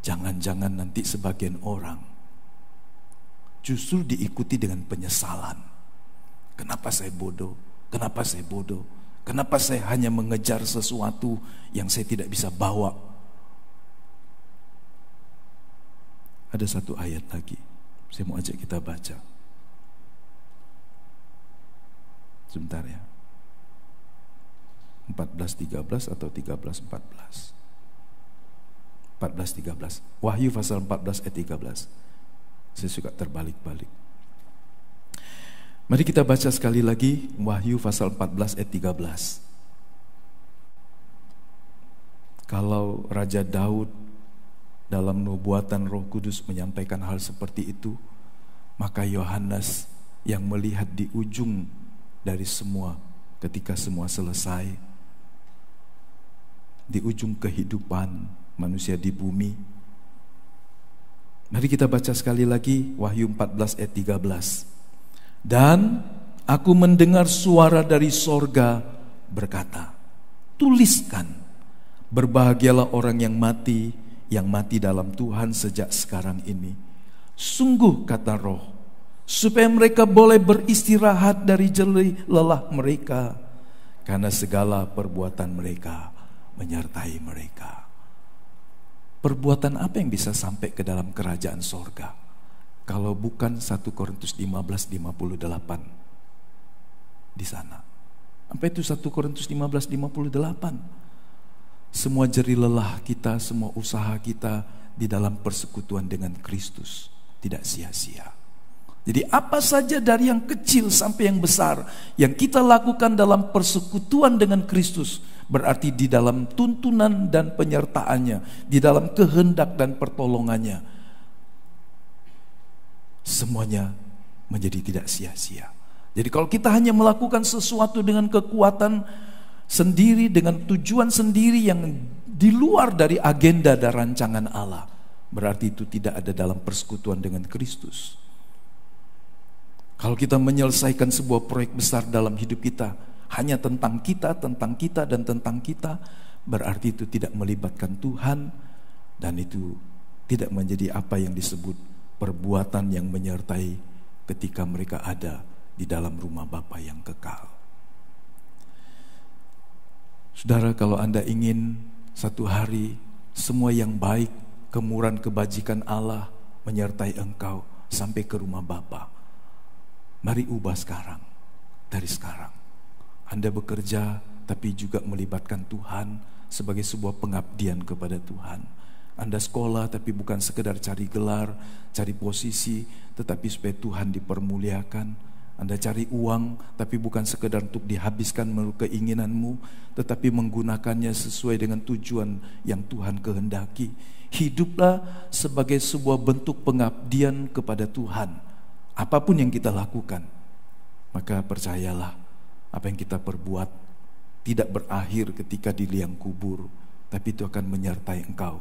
Jangan-jangan nanti sebagian orang justru diikuti dengan penyesalan. Kenapa saya bodoh? Kenapa saya bodoh? Kenapa saya hanya mengejar sesuatu yang saya tidak bisa bawa? Ada satu ayat lagi, saya mau ajak kita baca. Sebentar ya. 14:13 atau 13:14? 14:13. Wahyu pasal 14 ayat 13. Saya suka terbalik-balik. Mari kita baca sekali lagi Wahyu pasal 14 ayat 13. Kalau Raja Daud dalam nubuatan Roh Kudus menyampaikan hal seperti itu, maka Yohanes yang melihat di ujung dari semua, ketika semua selesai, di ujung kehidupan manusia di bumi. Mari kita baca sekali lagi Wahyu 14 ayat 13. Dan aku mendengar suara dari sorga berkata, tuliskan, berbahagialah orang yang mati dalam Tuhan sejak sekarang ini. Sungguh, kata Roh, supaya mereka boleh beristirahat dari jerih lelah mereka, karena segala perbuatan mereka menyertai mereka. Perbuatan apa yang bisa sampai ke dalam kerajaan sorga kalau bukan 1 Korintus 15:58 di sana? Sampai itu 1 Korintus 15:58. Semua jerih lelah kita, semua usaha kita di dalam persekutuan dengan Kristus tidak sia-sia. Jadi apa saja dari yang kecil sampai yang besar yang kita lakukan dalam persekutuan dengan Kristus, berarti di dalam tuntunan dan penyertaannya, di dalam kehendak dan pertolongannya, semuanya menjadi tidak sia-sia. Jadi kalau kita hanya melakukan sesuatu dengan kekuatan sendiri, dengan tujuan sendiri yang di luar dari agenda dan rancangan Allah, berarti itu tidak ada dalam persekutuan dengan Kristus. Kalau kita menyelesaikan sebuah proyek besar dalam hidup kita hanya tentang kita, dan tentang kita, berarti itu tidak melibatkan Tuhan, dan itu tidak menjadi apa yang disebut perbuatan yang menyertai ketika mereka ada di dalam rumah Bapa yang kekal. Saudara, kalau Anda ingin satu hari semua yang baik, kemurahan kebajikan Allah menyertai engkau sampai ke rumah Bapa, mari ubah sekarang, dari sekarang. Anda bekerja tapi juga melibatkan Tuhan sebagai sebuah pengabdian kepada Tuhan. Anda sekolah tapi bukan sekedar cari gelar, cari posisi, tetapi supaya Tuhan dipermuliakan. Anda cari uang tapi bukan sekedar untuk dihabiskan menurut keinginanmu, tetapi menggunakannya sesuai dengan tujuan yang Tuhan kehendaki. Hiduplah sebagai sebuah bentuk pengabdian kepada Tuhan. Apapun yang kita lakukan, maka percayalah, apa yang kita perbuat tidak berakhir ketika di liang kubur, tapi itu akan menyertai engkau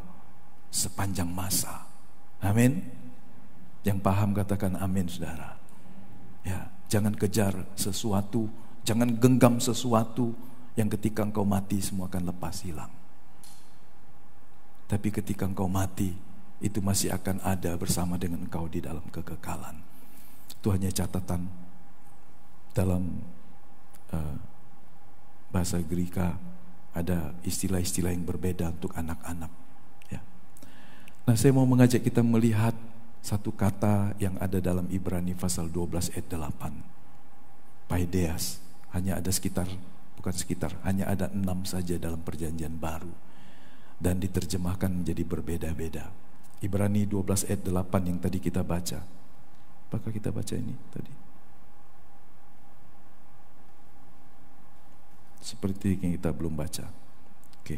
sepanjang masa. Amin. Yang paham katakan amin, saudara. Ya, jangan kejar sesuatu, jangan genggam sesuatu yang ketika engkau mati semua akan lepas hilang. Tapi ketika engkau mati, itu masih akan ada bersama dengan engkau di dalam kekekalan. Itu hanya catatan dalam bahasa Greka, ada istilah-istilah yang berbeda untuk anak-anak. Ya. Nah, saya mau mengajak kita melihat satu kata yang ada dalam Ibrani pasal 12 ayat 8. Paideas. Hanya ada hanya ada 6 saja dalam perjanjian baru. Dan diterjemahkan menjadi berbeda-beda. Ibrani 12 ayat 8 yang tadi kita baca. Apakah kita baca ini tadi? Seperti yang kita belum baca. Oke.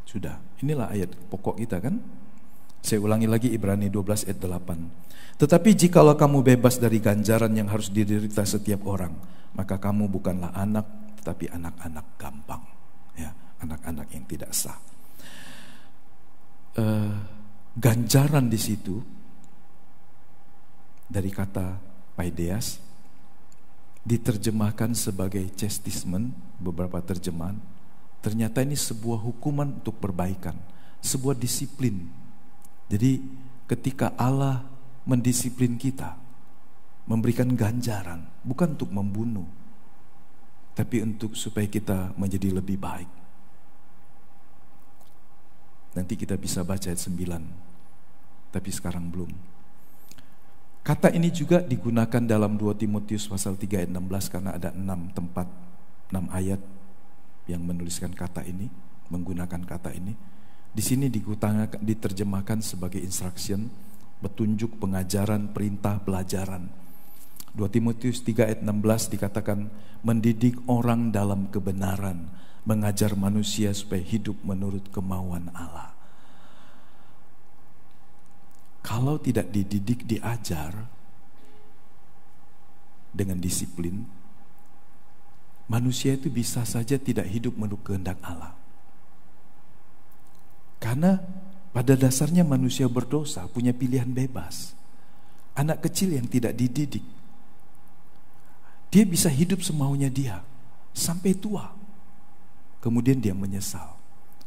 Sudah. Inilah ayat pokok kita kan? Saya ulangi lagi Ibrani 12 ayat 8. Tetapi jikalau kamu bebas dari ganjaran yang harus diderita setiap orang, maka kamu bukanlah anak, tetapi anak-anak gampang. Ya, anak-anak yang tidak sah. Ganjaran di situ dari kata paideas diterjemahkan sebagai chastisement, beberapa terjemahan. Ternyata ini sebuah hukuman untuk perbaikan, sebuah disiplin. Jadi ketika Allah mendisiplin kita, memberikan ganjaran, bukan untuk membunuh, tapi untuk supaya kita menjadi lebih baik. Nanti kita bisa baca ayat 9, tapi sekarang belum. Kata ini juga digunakan dalam 2 Timotius pasal 3 ayat 16, karena ada 6 tempat, 6 ayat yang menuliskan kata ini, menggunakan kata ini. Di sini diterjemahkan sebagai instruction, petunjuk, pengajaran, perintah, pelajaran. 2 Timotius 3 ayat 16 dikatakan mendidik orang dalam kebenaran, mengajar manusia supaya hidup menurut kemauan Allah. Kalau tidak dididik, diajar dengan disiplin, manusia itu bisa saja tidak hidup menurut kehendak Allah. Karena pada dasarnya manusia berdosa, punya pilihan bebas. Anak kecil yang tidak dididik, dia bisa hidup semaunya dia sampai tua. Kemudian dia menyesal.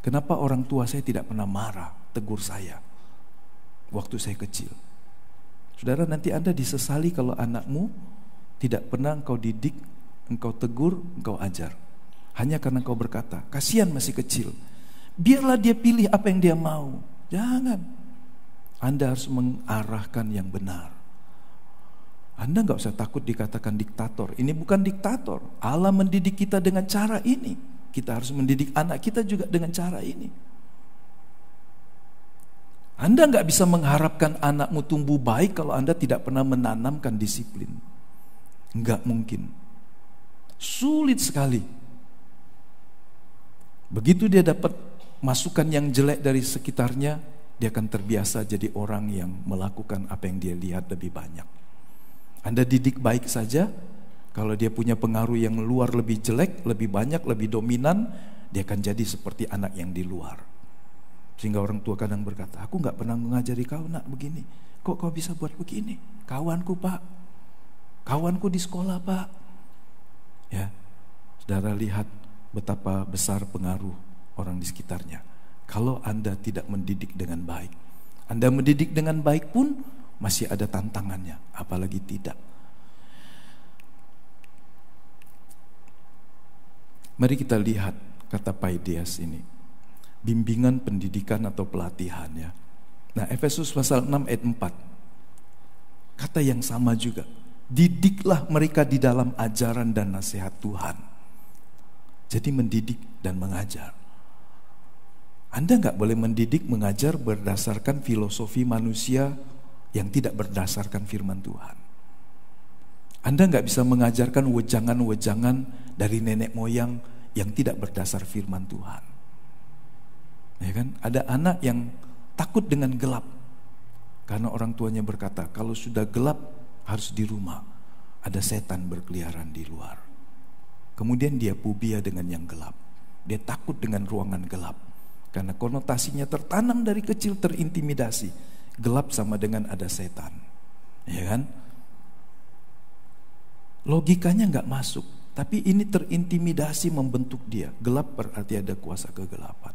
Kenapa orang tua saya tidak pernah marah, tegur saya waktu saya kecil? Saudara, nanti Anda disesali kalau anakmu tidak pernah engkau didik, engkau tegur, engkau ajar. Hanya karena engkau berkata, kasihan masih kecil, biarlah dia pilih apa yang dia mau. Jangan. Anda harus mengarahkan yang benar. Anda nggak usah takut dikatakan diktator. Ini bukan diktator. Allah mendidik kita dengan cara ini. Kita harus mendidik anak kita juga dengan cara ini. Anda nggak bisa mengharapkan anakmu tumbuh baik kalau Anda tidak pernah menanamkan disiplin. Nggak mungkin. Sulit sekali. Begitu dia dapat masukan yang jelek dari sekitarnya, dia akan terbiasa jadi orang yang melakukan apa yang dia lihat lebih banyak. Anda didik baik saja, kalau dia punya pengaruh yang luar lebih jelek, lebih banyak, lebih dominan, dia akan jadi seperti anak yang di luar. Sehingga orang tua kadang berkata, aku gak pernah mengajari kau nak begini. Kok kau bisa buat begini? Kawanku pak, kawanku di sekolah pak. Ya, saudara lihat betapa besar pengaruh orang di sekitarnya. Kalau Anda tidak mendidik dengan baik, Anda mendidik dengan baik pun masih ada tantangannya, apalagi tidak. Mari kita lihat kata Paideas ini, bimbingan pendidikan atau pelatihan ya. Nah, Efesus pasal 6 ayat 4, kata yang sama juga, didiklah mereka di dalam ajaran dan nasihat Tuhan. Jadi mendidik dan mengajar. Anda gak boleh mendidik, mengajar berdasarkan filosofi manusia yang tidak berdasarkan firman Tuhan. Anda gak bisa mengajarkan wejangan-wejangan dari nenek moyang yang tidak berdasar firman Tuhan. Ya kan? Ada anak yang takut dengan gelap karena orang tuanya berkata, kalau sudah gelap harus di rumah, ada setan berkeliaran di luar. Kemudian dia fobia dengan yang gelap. Dia takut dengan ruangan gelap karena konotasinya tertanam dari kecil, terintimidasi. Gelap sama dengan ada setan, ya kan? Logikanya nggak masuk, tapi ini terintimidasi membentuk dia. Gelap berarti ada kuasa kegelapan.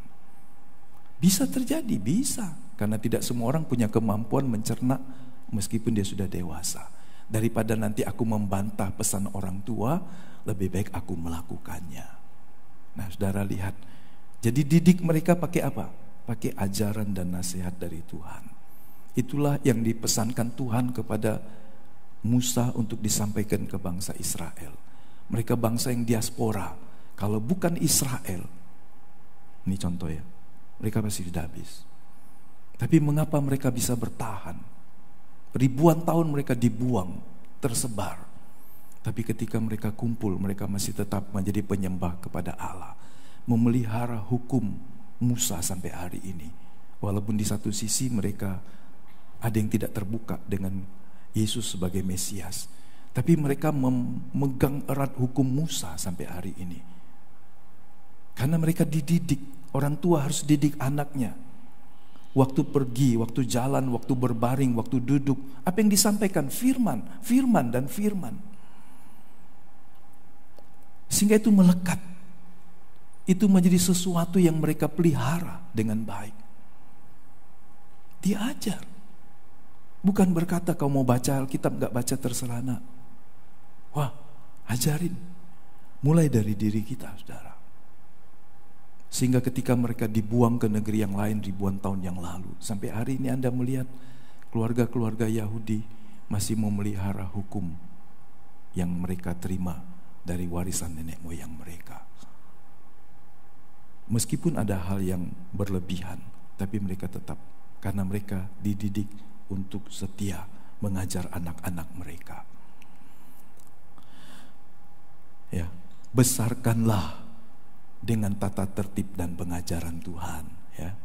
Bisa terjadi, bisa, karena tidak semua orang punya kemampuan mencerna meskipun dia sudah dewasa. Daripada nanti aku membantah pesan orang tua, lebih baik aku melakukannya. Nah, saudara lihat, jadi didik mereka pakai apa? Pakai ajaran dan nasihat dari Tuhan. Itulah yang dipesankan Tuhan kepada Musa untuk disampaikan ke bangsa Israel. Mereka bangsa yang diaspora. Kalau bukan Israel, ini contoh ya, mereka pasti sudah habis. Tapi mengapa mereka bisa bertahan? Ribuan tahun mereka dibuang, tersebar. Tapi ketika mereka kumpul, mereka masih tetap menjadi penyembah kepada Allah, memelihara hukum Musa sampai hari ini. Walaupun di satu sisi mereka ada yang tidak terbuka dengan Yesus sebagai Mesias, tapi mereka memegang erat hukum Musa sampai hari ini. Karena mereka dididik, orang tua harus didik anaknya. Waktu pergi, waktu jalan, waktu berbaring, waktu duduk, apa yang disampaikan? Firman, firman dan firman. Sehingga itu melekat. Itu menjadi sesuatu yang mereka pelihara dengan baik. Diajar. Bukan berkata kau mau baca Alkitab gak baca terserah nak. Wah, ajarin. Mulai dari diri kita, saudara. Sehingga ketika mereka dibuang ke negeri yang lain ribuan tahun yang lalu, sampai hari ini Anda melihat keluarga-keluarga Yahudi masih memelihara hukum yang mereka terima dari warisan nenek moyang mereka. Meskipun ada hal yang berlebihan, tapi mereka tetap, karena mereka dididik untuk setia mengajar anak-anak mereka. Ya, besarkanlah dengan tata tertib dan pengajaran Tuhan. Ya,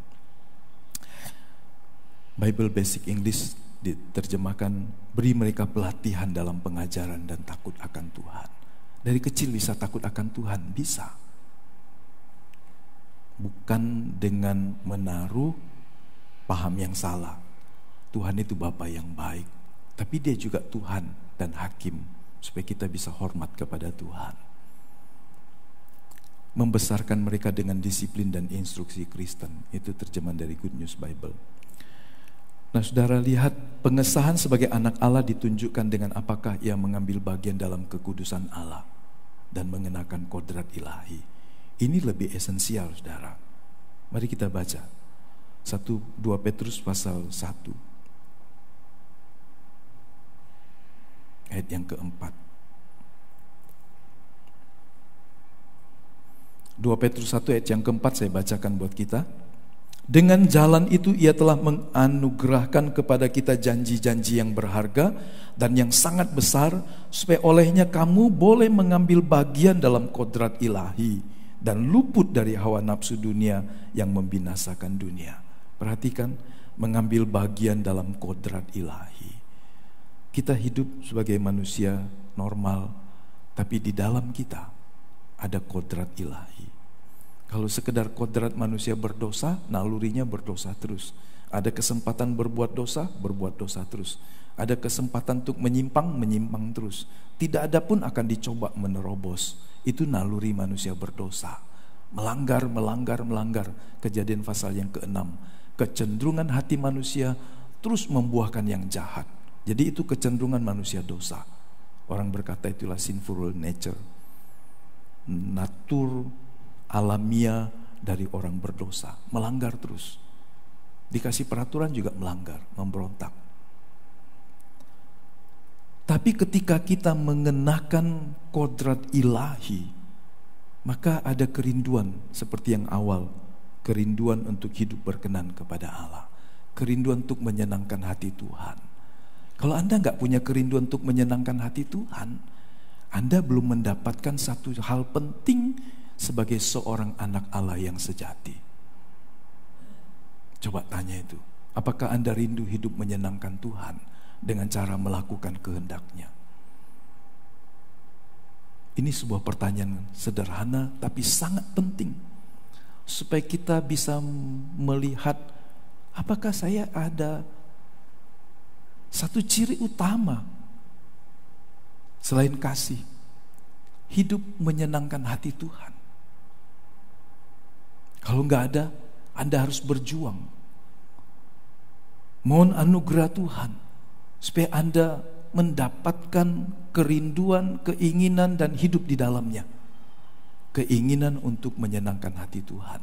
Bible Basic English diterjemahkan, beri mereka pelatihan dalam pengajaran dan takut akan Tuhan. Dari kecil bisa takut akan Tuhan, bisa. Bukan dengan menaruh paham yang salah. Tuhan itu Bapa yang baik, tapi dia juga Tuhan dan Hakim, supaya kita bisa hormat kepada Tuhan. Membesarkan mereka dengan disiplin dan instruksi Kristen, itu terjemahan dari Good News Bible. Nah, saudara lihat, pengesahan sebagai anak Allah ditunjukkan dengan apakah ia mengambil bagian dalam kekudusan Allah dan mengenakan kodrat ilahi. Ini lebih esensial, saudara. Mari kita baca 1-2 Petrus pasal 1 ayat ayat yang keempat. 2 Petrus 1 ayat yang keempat saya bacakan buat kita. Dengan jalan itu ia telah menganugerahkan kepada kita janji-janji yang berharga dan yang sangat besar, supaya olehnya kamu boleh mengambil bagian dalam kodrat ilahi dan luput dari hawa nafsu dunia yang membinasakan dunia. Perhatikan, mengambil bagian dalam kodrat ilahi. Kita hidup sebagai manusia normal, tapi di dalam kita ada kodrat ilahi. Kalau sekedar kodrat manusia berdosa, nalurinya berdosa terus. Ada kesempatan berbuat dosa terus. Ada kesempatan untuk menyimpang terus. Tidak ada pun akan dicoba menerobos. Itu naluri manusia berdosa. Melanggar. Kejadian pasal yang ke-6. Kecenderungan hati manusia terus membuahkan yang jahat. Jadi itu kecenderungan manusia dosa. Orang berkata itulah sinful nature. Natur alamiah dari orang berdosa, melanggar terus. Dikasih peraturan juga melanggar, memberontak. Tapi ketika kita mengenakan kodrat ilahi, maka ada kerinduan seperti yang awal, kerinduan untuk hidup berkenan kepada Allah, kerinduan untuk menyenangkan hati Tuhan. Kalau Anda nggak punya kerinduan untuk menyenangkan hati Tuhan, Anda belum mendapatkan satu hal penting sebagai seorang anak Allah yang sejati. Coba tanya itu, apakah Anda rindu hidup menyenangkan Tuhan dengan cara melakukan kehendak-Nya? Ini sebuah pertanyaan sederhana tapi sangat penting, supaya kita bisa melihat apakah saya ada satu ciri utama selain kasih, hidup menyenangkan hati Tuhan. Kalau nggak ada, Anda harus berjuang. Mohon anugerah Tuhan supaya Anda mendapatkan kerinduan, keinginan dan hidup di dalamnya. Keinginan untuk menyenangkan hati Tuhan.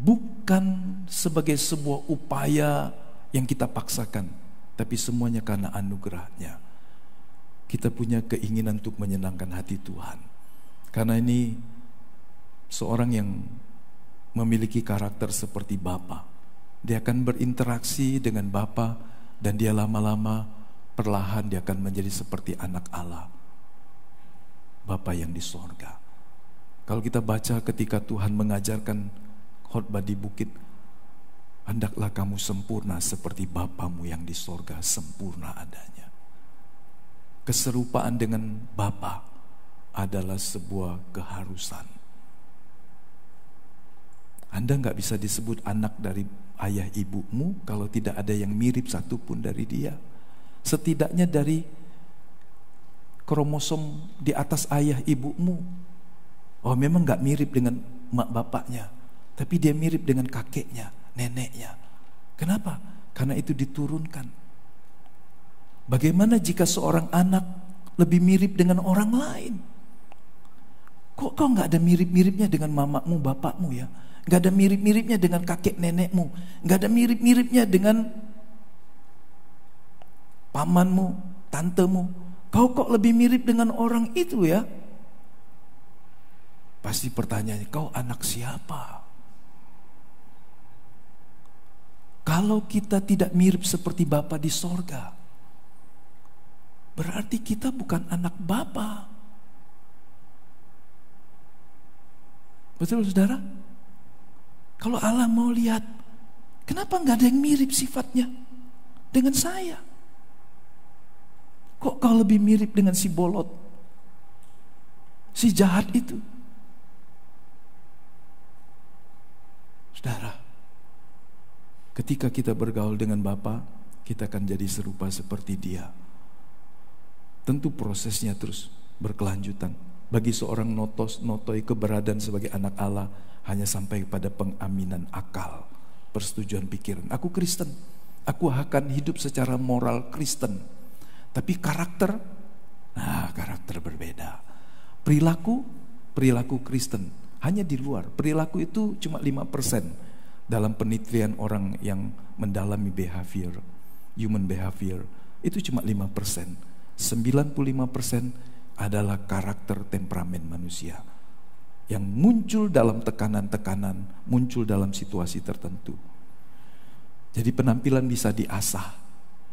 Bukan sebagai sebuah upaya yang kita paksakan, tapi semuanya karena anugerah-Nya. Kita punya keinginan untuk menyenangkan hati Tuhan. Karena ini seorang yang memiliki karakter seperti Bapa, dia akan berinteraksi dengan Bapa dan dia lama-lama perlahan dia akan menjadi seperti anak Allah, Bapa yang di sorga. Kalau kita baca ketika Tuhan mengajarkan khotbah di bukit, hendaklah kamu sempurna seperti Bapamu yang di sorga sempurna adanya. Keserupaan dengan Bapa adalah sebuah keharusan. Anda nggak bisa disebut anak dari ayah ibumu kalau tidak ada yang mirip satupun dari dia. Setidaknya dari kromosom di atas ayah ibumu. Oh, memang nggak mirip dengan mak bapaknya, tapi dia mirip dengan kakeknya, neneknya. Kenapa? Karena itu diturunkan. Bagaimana jika seorang anak lebih mirip dengan orang lain? Kok kau nggak ada mirip-miripnya dengan mamamu, bapakmu ya? Gak ada mirip-miripnya dengan kakek nenekmu, gak ada mirip-miripnya dengan pamanmu, tantemu. Kau kok lebih mirip dengan orang itu ya? Pasti pertanyaannya, kau anak siapa? Kalau kita tidak mirip seperti Bapa di sorga, berarti kita bukan anak Bapa. Betul saudara? Kalau Allah mau lihat, kenapa gak ada yang mirip sifatnya dengan saya? Kok kau lebih mirip dengan si bolot, si jahat itu? Saudara, ketika kita bergaul dengan Bapa, kita akan jadi serupa seperti Dia. Tentu prosesnya terus berkelanjutan. Bagi seorang notoi keberadaan sebagai anak Allah hanya sampai pada pengaminan akal, persetujuan pikiran. Aku Kristen, aku akan hidup secara moral Kristen. Tapi karakter berbeda. Perilaku Kristen hanya di luar. Perilaku itu cuma 5% dalam penelitian orang yang mendalami human behavior. itu cuma 5%. 95% adalah karakter temperamen manusia yang muncul dalam tekanan-tekanan, muncul dalam situasi tertentu. Jadi penampilan bisa diasah,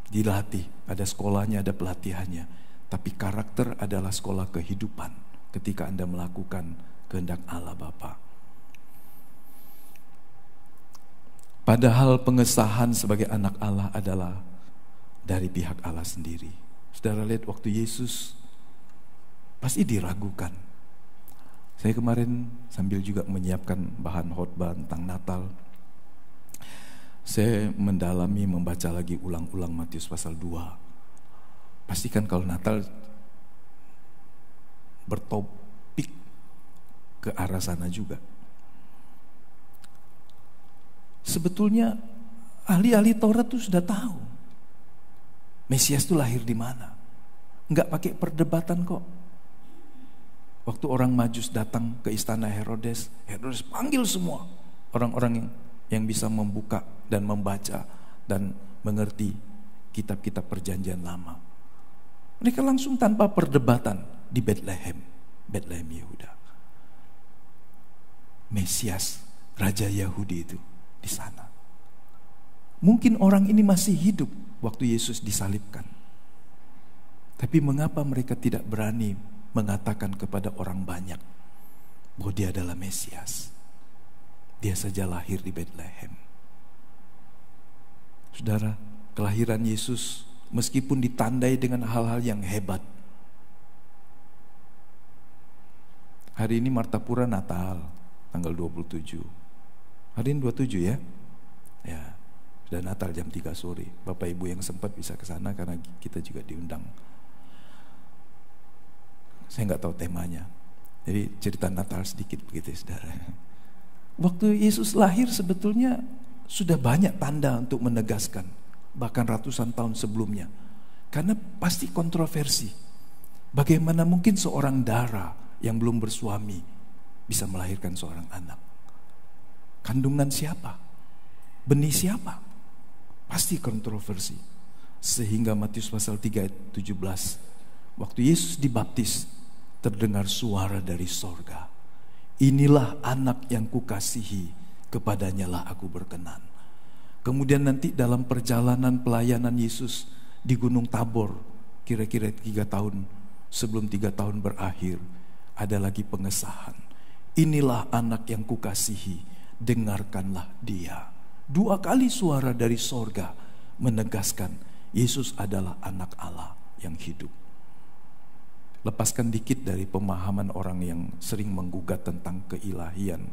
dilatih, ada sekolahnya, ada pelatihannya. Tapi karakter adalah sekolah kehidupan ketika Anda melakukan kehendak Allah Bapa. Padahal pengesahan sebagai anak Allah adalah dari pihak Allah sendiri. Saudara lihat waktu Yesus pasti diragukan. Saya kemarin sambil juga menyiapkan bahan khotbah tentang Natal, saya mendalami membaca lagi ulang-ulang Matius pasal 2. Pastikan kalau Natal bertopik ke arah sana juga. Sebetulnya ahli-ahli Taurat itu sudah tahu Mesias itu lahir di mana. Enggak pakai perdebatan kok. Waktu orang Majus datang ke istana Herodes, Herodes panggil semua orang-orang yang bisa membuka dan membaca dan mengerti kitab-kitab perjanjian lama. Mereka langsung tanpa perdebatan di Bethlehem Yehuda. Mesias, Raja Yahudi itu di sana. Mungkin orang ini masih hidup waktu Yesus disalibkan. Tapi mengapa mereka tidak berani mengatakan kepada orang banyak bahwa dia adalah Mesias? Dia saja lahir di Bethlehem. Saudara, kelahiran Yesus meskipun ditandai dengan hal-hal yang hebat. Hari ini Martapura Natal, tanggal 27. Hari ini 27 ya? Ya, sudah Natal jam 3 sore. Bapak Ibu yang sempat bisa ke sana karena kita juga diundang. Saya nggak tahu temanya. Jadi cerita Natal sedikit begitu saudara. Waktu Yesus lahir sebetulnya sudah banyak tanda untuk menegaskan. Bahkan ratusan tahun sebelumnya. Karena pasti kontroversi. Bagaimana mungkin seorang dara yang belum bersuami bisa melahirkan seorang anak? Kandungan siapa? Benih siapa? Pasti kontroversi. Sehingga Matius pasal 3 ayat 17, waktu Yesus dibaptis, terdengar suara dari sorga. Inilah anak yang kukasihi, kepadanya lah aku berkenan. Kemudian nanti dalam perjalanan pelayanan Yesus di Gunung Tabor, kira-kira 3 tahun sebelum 3 tahun berakhir, ada lagi pengesahan. Inilah anak yang kukasihi, dengarkanlah dia. 2 kali suara dari sorga menegaskan Yesus adalah anak Allah yang hidup. Lepaskan dikit dari pemahaman orang yang sering menggugat tentang keilahian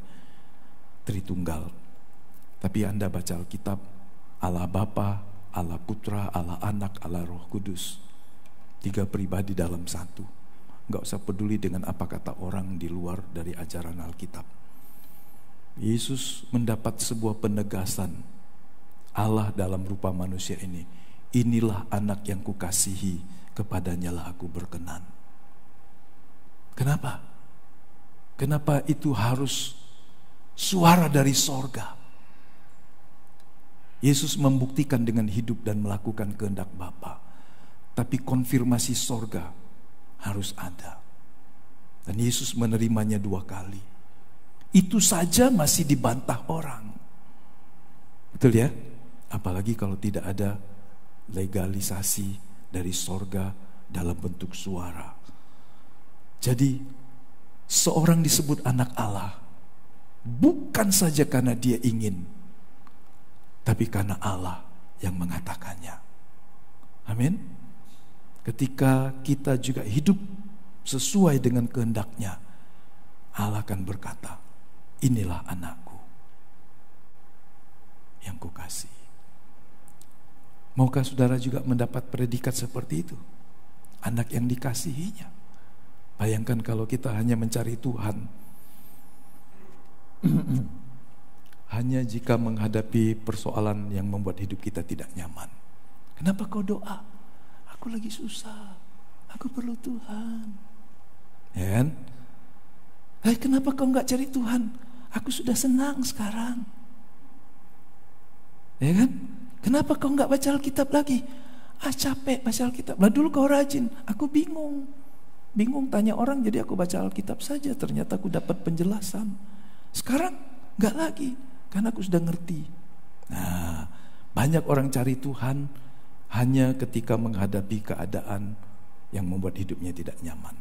Tritunggal. Tapi Anda baca Alkitab, Allah Bapa, Allah Putra, Allah Anak, Allah Roh Kudus. 3 pribadi dalam satu. Gak usah peduli dengan apa kata orang di luar dari ajaran Alkitab. Yesus mendapat sebuah penegasan Allah dalam rupa manusia ini. Inilah anak yang kukasihi, kepadanya lah aku berkenan. Kenapa? Kenapa itu harus suara dari sorga? Yesus membuktikan dengan hidup dan melakukan kehendak Bapa. Tapi konfirmasi sorga harus ada. Dan Yesus menerimanya 2 kali. Itu saja masih dibantah orang. Betul ya? Apalagi kalau tidak ada legalisasi dari sorga dalam bentuk suara. Jadi seorang disebut anak Allah bukan saja karena dia ingin, tapi karena Allah yang mengatakannya. Amin. Ketika kita juga hidup sesuai dengan kehendaknya, Allah akan berkata, inilah anakku yang kukasihi. Maukah saudara juga mendapat predikat seperti itu? Anak yang dikasihinya. Bayangkan kalau kita hanya mencari Tuhan hanya jika menghadapi persoalan yang membuat hidup kita tidak nyaman. Kenapa kau doa? Aku lagi susah, aku perlu Tuhan. Ya kan? Kenapa kau gak cari Tuhan? Aku sudah senang sekarang. Ya kan? Kenapa kau gak baca Alkitab lagi? Capek baca Alkitab. Lah dulu kau rajin, aku bingung. Bingung tanya orang, jadi aku baca Alkitab saja. Ternyata aku dapat penjelasan. Sekarang gak lagi, karena aku sudah ngerti. Nah, banyak orang cari Tuhan hanya ketika menghadapi keadaan yang membuat hidupnya tidak nyaman.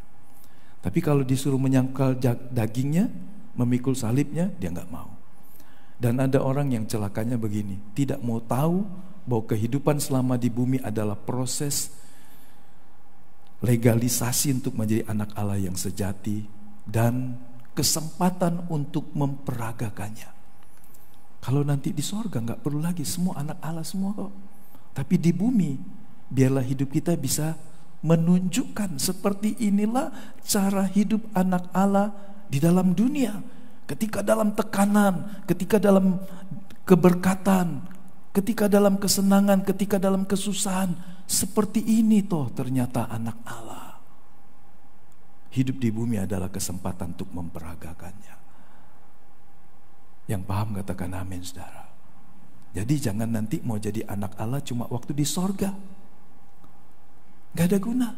Tapi kalau disuruh menyangkal dagingnya, memikul salibnya, dia gak mau. Dan ada orang yang celakanya begini, tidak mau tahu bahwa kehidupan selama di bumi adalah proses legalisasi untuk menjadi anak Allah yang sejati dan kesempatan untuk memperagakannya. Kalau nanti di sorga gak perlu lagi, semua anak Allah semua kok. Tapi di bumi biarlah hidup kita bisa menunjukkan seperti inilah cara hidup anak Allah di dalam dunia. Ketika dalam tekanan, ketika dalam keberkatan, ketika dalam kesenangan, ketika dalam kesusahan, seperti ini toh ternyata anak Allah. Hidup di bumi adalah kesempatan untuk memperagakannya. Yang paham katakan amin, saudara. Jadi jangan nanti mau jadi anak Allah cuma waktu di sorga. Gak ada guna.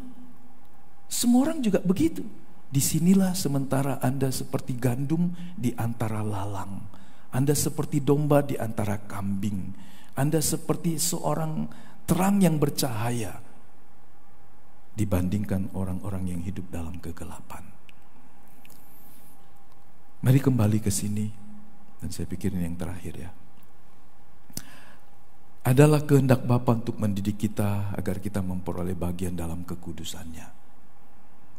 Semua orang juga begitu. Disinilah sementara Anda seperti gandum di antara lalang. Anda seperti domba di antara kambing. Anda seperti seorang terang yang bercahaya dibandingkan orang-orang yang hidup dalam kegelapan. Mari kembali ke sini, dan saya pikir ini yang terakhir ya. Adalah kehendak Bapa untuk mendidik kita agar kita memperoleh bagian dalam kekudusannya.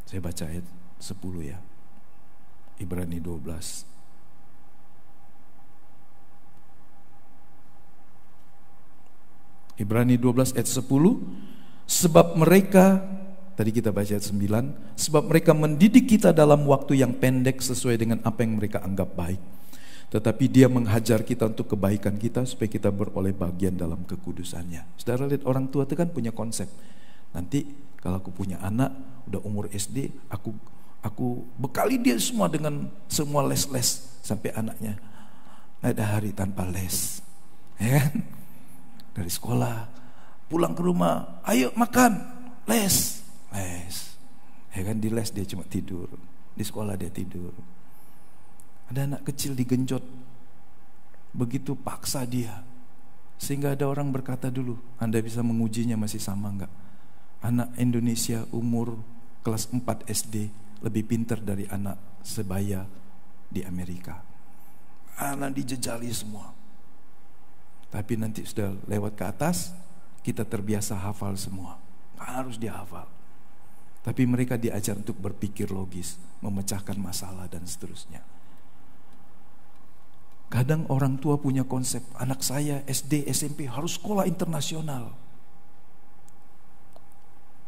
Saya baca ayat 10 ya. Ibrani 12. Ibrani 12 ayat 10. Sebab mereka, tadi kita baca ayat 9, sebab mereka mendidik kita dalam waktu yang pendek sesuai dengan apa yang mereka anggap baik. Tetapi dia menghajar kita untuk kebaikan kita supaya kita beroleh bagian dalam kekudusannya. Saudara lihat orang tua itu kan punya konsep. Nanti kalau aku punya anak udah umur SD, aku bekali dia semua dengan semua les-les sampai anaknya ada hari tanpa les. Ya kan? Dari sekolah pulang ke rumah, ayo makan, les. Ya kan, di les dia cuma tidur, di sekolah dia tidur. Ada anak kecil digenjot, begitu paksa dia, sehingga ada orang berkata dulu, Anda bisa mengujinya masih sama enggak? Anak Indonesia umur kelas 4 SD lebih pintar dari anak sebaya di Amerika. Anak dijejali semua. Tapi nanti sudah lewat ke atas, kita terbiasa hafal semua. Harus dihafal. Tapi mereka diajar untuk berpikir logis, memecahkan masalah dan seterusnya. Kadang orang tua punya konsep, anak saya SD, SMP harus sekolah internasional.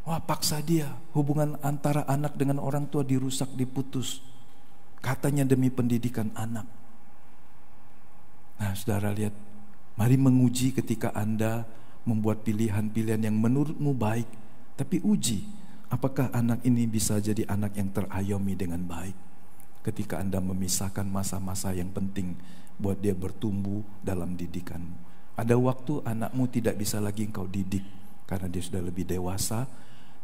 Wah, paksa dia. Hubungan antara anak dengan orang tua dirusak, diputus. Katanya demi pendidikan anak. Nah, saudara lihat, mari menguji ketika Anda membuat pilihan-pilihan yang menurutmu baik. Tapi uji, apakah anak ini bisa jadi anak yang terayomi dengan baik. Ketika Anda memisahkan masa-masa yang penting buat dia bertumbuh dalam didikanmu. Ada waktu anakmu tidak bisa lagi engkau didik karena dia sudah lebih dewasa.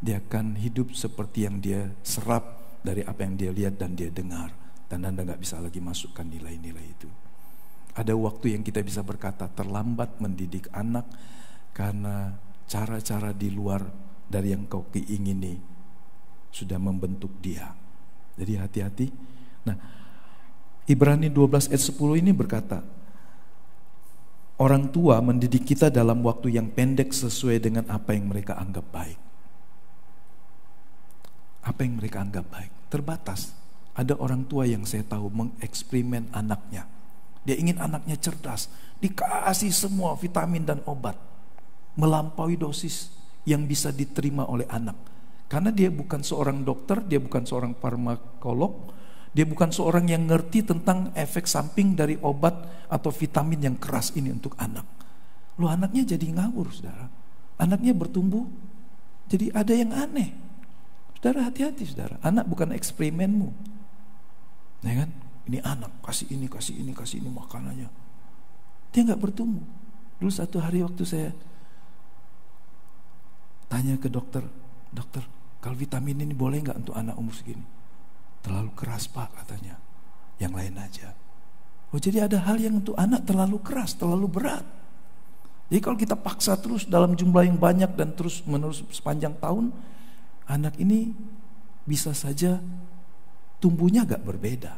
Dia akan hidup seperti yang dia serap dari apa yang dia lihat dan dia dengar. Dan Anda gak bisa lagi masukkan nilai-nilai itu. Ada waktu yang kita bisa berkata terlambat mendidik anak karena cara-cara di luar dari yang kau keingini sudah membentuk dia. Jadi hati-hati. Nah, Ibrani 12 ayat 10 ini berkata, orang tua mendidik kita dalam waktu yang pendek sesuai dengan apa yang mereka anggap baik. Apa yang mereka anggap baik terbatas. Ada orang tua yang saya tahu mengeksperimen anaknya. Dia ingin anaknya cerdas, dikasih semua vitamin dan obat, melampaui dosis yang bisa diterima oleh anak. Karena dia bukan seorang dokter, dia bukan seorang farmakolog, dia bukan seorang yang ngerti tentang efek samping dari obat atau vitamin yang keras ini untuk anak. Loh, anaknya jadi ngawur, saudara. Anaknya bertumbuh jadi ada yang aneh. Saudara, hati-hati, saudara. Anak bukan eksperimenmu, ya kan? Ini anak, kasih ini makanannya. Dia gak bertumbuh. Dulu satu hari waktu saya Tanya ke dokter, dokter, kalau vitamin ini boleh nggak untuk anak umur segini? Terlalu keras Pak katanya, yang lain aja. Oh jadi ada hal yang untuk anak terlalu keras, terlalu berat. Jadi kalau kita paksa terus dalam jumlah yang banyak dan terus menerus sepanjang tahun, anak ini bisa saja tumbuhnya agak berbeda.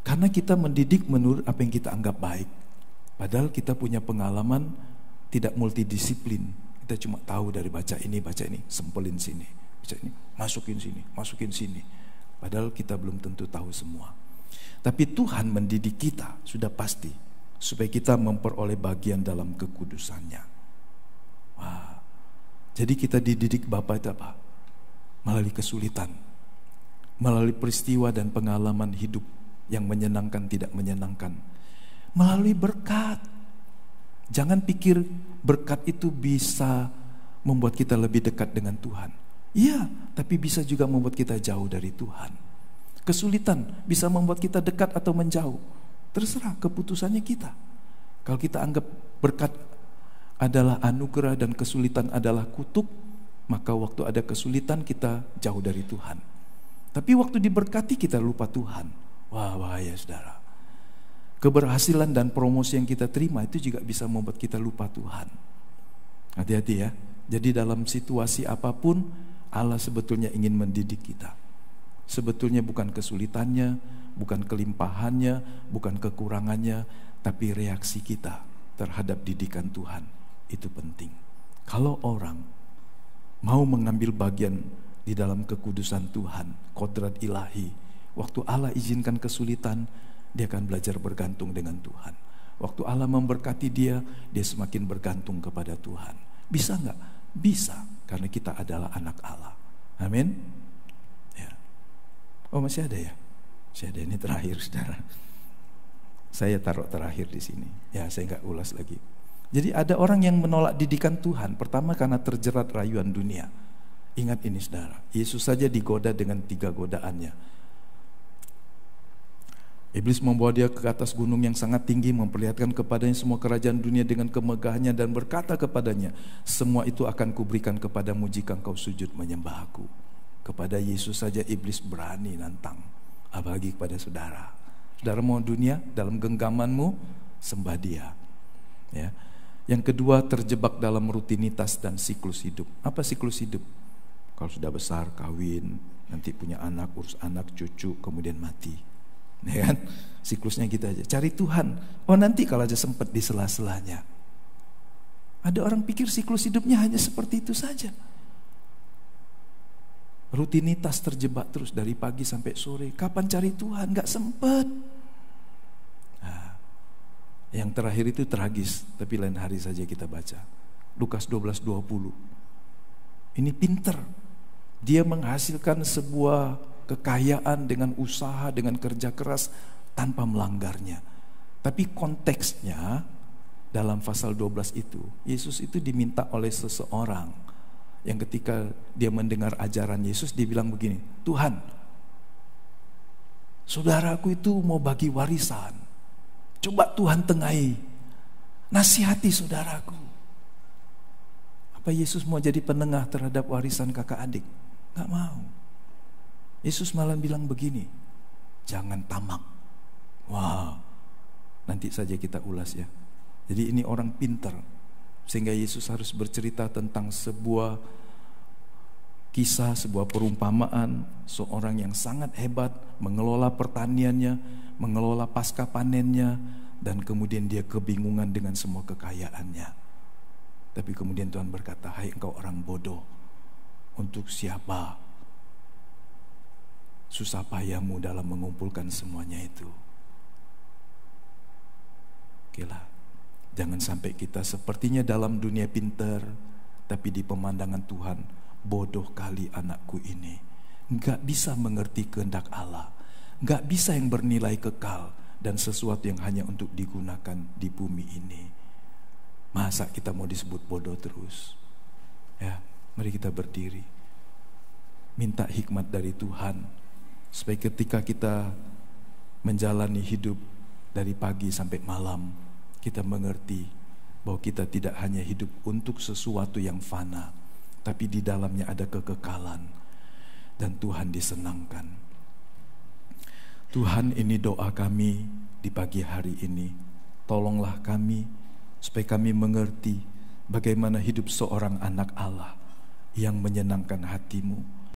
Karena kita mendidik menurut apa yang kita anggap baik. Padahal kita punya pengalaman tidak multidisiplin. Kita cuma tahu dari baca ini, sempelin sini, baca ini, masukin sini. Padahal kita belum tentu tahu semua. Tapi Tuhan mendidik kita sudah pasti supaya kita memperoleh bagian dalam kekudusannya. Wah, jadi kita dididik Bapa itu apa? Melalui kesulitan, melalui peristiwa dan pengalaman hidup yang menyenangkan tidak menyenangkan, melalui berkat. Jangan pikir berkat itu bisa membuat kita lebih dekat dengan Tuhan. Iya, tapi bisa juga membuat kita jauh dari Tuhan. Kesulitan bisa membuat kita dekat atau menjauh. Terserah keputusannya kita. Kalau kita anggap berkat adalah anugerah dan kesulitan adalah kutuk, maka waktu ada kesulitan kita jauh dari Tuhan. Tapi waktu diberkati kita lupa Tuhan. Wah, bahaya saudara. Keberhasilan dan promosi yang kita terima itu juga bisa membuat kita lupa Tuhan. Hati-hati ya. Jadi dalam situasi apapun Allah sebetulnya ingin mendidik kita. Sebetulnya bukan kesulitannya, bukan kelimpahannya, bukan kekurangannya, tapi reaksi kita terhadap didikan Tuhan itu penting. Kalau orang mau mengambil bagian di dalam kekudusan Tuhan, kodrat ilahi, waktu Allah izinkan kesulitan, dia akan belajar bergantung dengan Tuhan. Waktu Allah memberkati dia semakin bergantung kepada Tuhan. Bisa enggak? Bisa, karena kita adalah anak Allah. Amin. Oh masih ada ya? Masih ada, ini terakhir saudara. Saya taruh terakhir di sini. Ya saya nggak ulas lagi. Jadi ada orang yang menolak didikan Tuhan. Pertama karena terjerat rayuan dunia. Ingat ini saudara. Yesus saja digoda dengan 3 godaannya. Iblis membawa dia ke atas gunung yang sangat tinggi, memperlihatkan kepadanya semua kerajaan dunia dengan kemegahannya dan berkata kepadanya, semua itu akan kuberikan kepadamu jika engkau sujud menyembah aku. Kepada Yesus saja iblis berani nantang, apalagi kepada saudara. Saudara mau dunia, dalam genggamanmu sembah dia. Ya. Yang kedua, terjebak dalam rutinitas dan siklus hidup. Apa siklus hidup? Kalau sudah besar, kawin, nanti punya anak, urus anak, cucu, kemudian mati. Ya kan? Siklusnya gitu aja. Cari Tuhan. Oh nanti kalau aja sempat di sela-selanya. Ada orang pikir siklus hidupnya hanya seperti itu saja. Rutinitas terjebak terus dari pagi sampai sore. Kapan cari Tuhan? Gak sempet. Nah, yang terakhir itu tragis, tapi lain hari saja kita baca. Lukas 12:20. Ini pinter. Dia menghasilkan sebuah kekayaan dengan usaha, dengan kerja keras tanpa melanggarnya. Tapi konteksnya dalam pasal 12 itu, Yesus itu diminta oleh seseorang yang ketika dia mendengar ajaran Yesus, dia bilang begini, Tuhan, saudaraku itu mau bagi warisan. Coba Tuhan tengahi, nasihati saudaraku. Apa Yesus mau jadi penengah terhadap warisan kakak adik? Gak mau. Yesus malah bilang begini, jangan tamak. Wah, nanti saja kita ulas ya. Jadi ini orang pintar. Sehingga Yesus harus bercerita tentang sebuah kisah, sebuah perumpamaan seorang yang sangat hebat mengelola pertaniannya, mengelola pasca panennya, dan kemudian dia kebingungan dengan semua kekayaannya. Tapi kemudian Tuhan berkata, hai engkau orang bodoh, untuk siapa susah payahmu dalam mengumpulkan semuanya itu? Oke lah. Jangan sampai kita sepertinya dalam dunia pintar, tapi di pemandangan Tuhan, bodoh kali anakku ini. Gak bisa mengerti kehendak Allah. Gak bisa yang bernilai kekal dan sesuatu yang hanya untuk digunakan di bumi ini. Masa kita mau disebut bodoh terus? Ya, mari kita berdiri. Minta hikmat dari Tuhan, supaya ketika kita menjalani hidup dari pagi sampai malam, kita mengerti bahwa kita tidak hanya hidup untuk sesuatu yang fana, tapi di dalamnya ada kekekalan, dan Tuhan disenangkan. Tuhan, ini doa kami di pagi hari ini. Tolonglah kami supaya kami mengerti bagaimana hidup seorang anak Allah yang menyenangkan hati-Mu.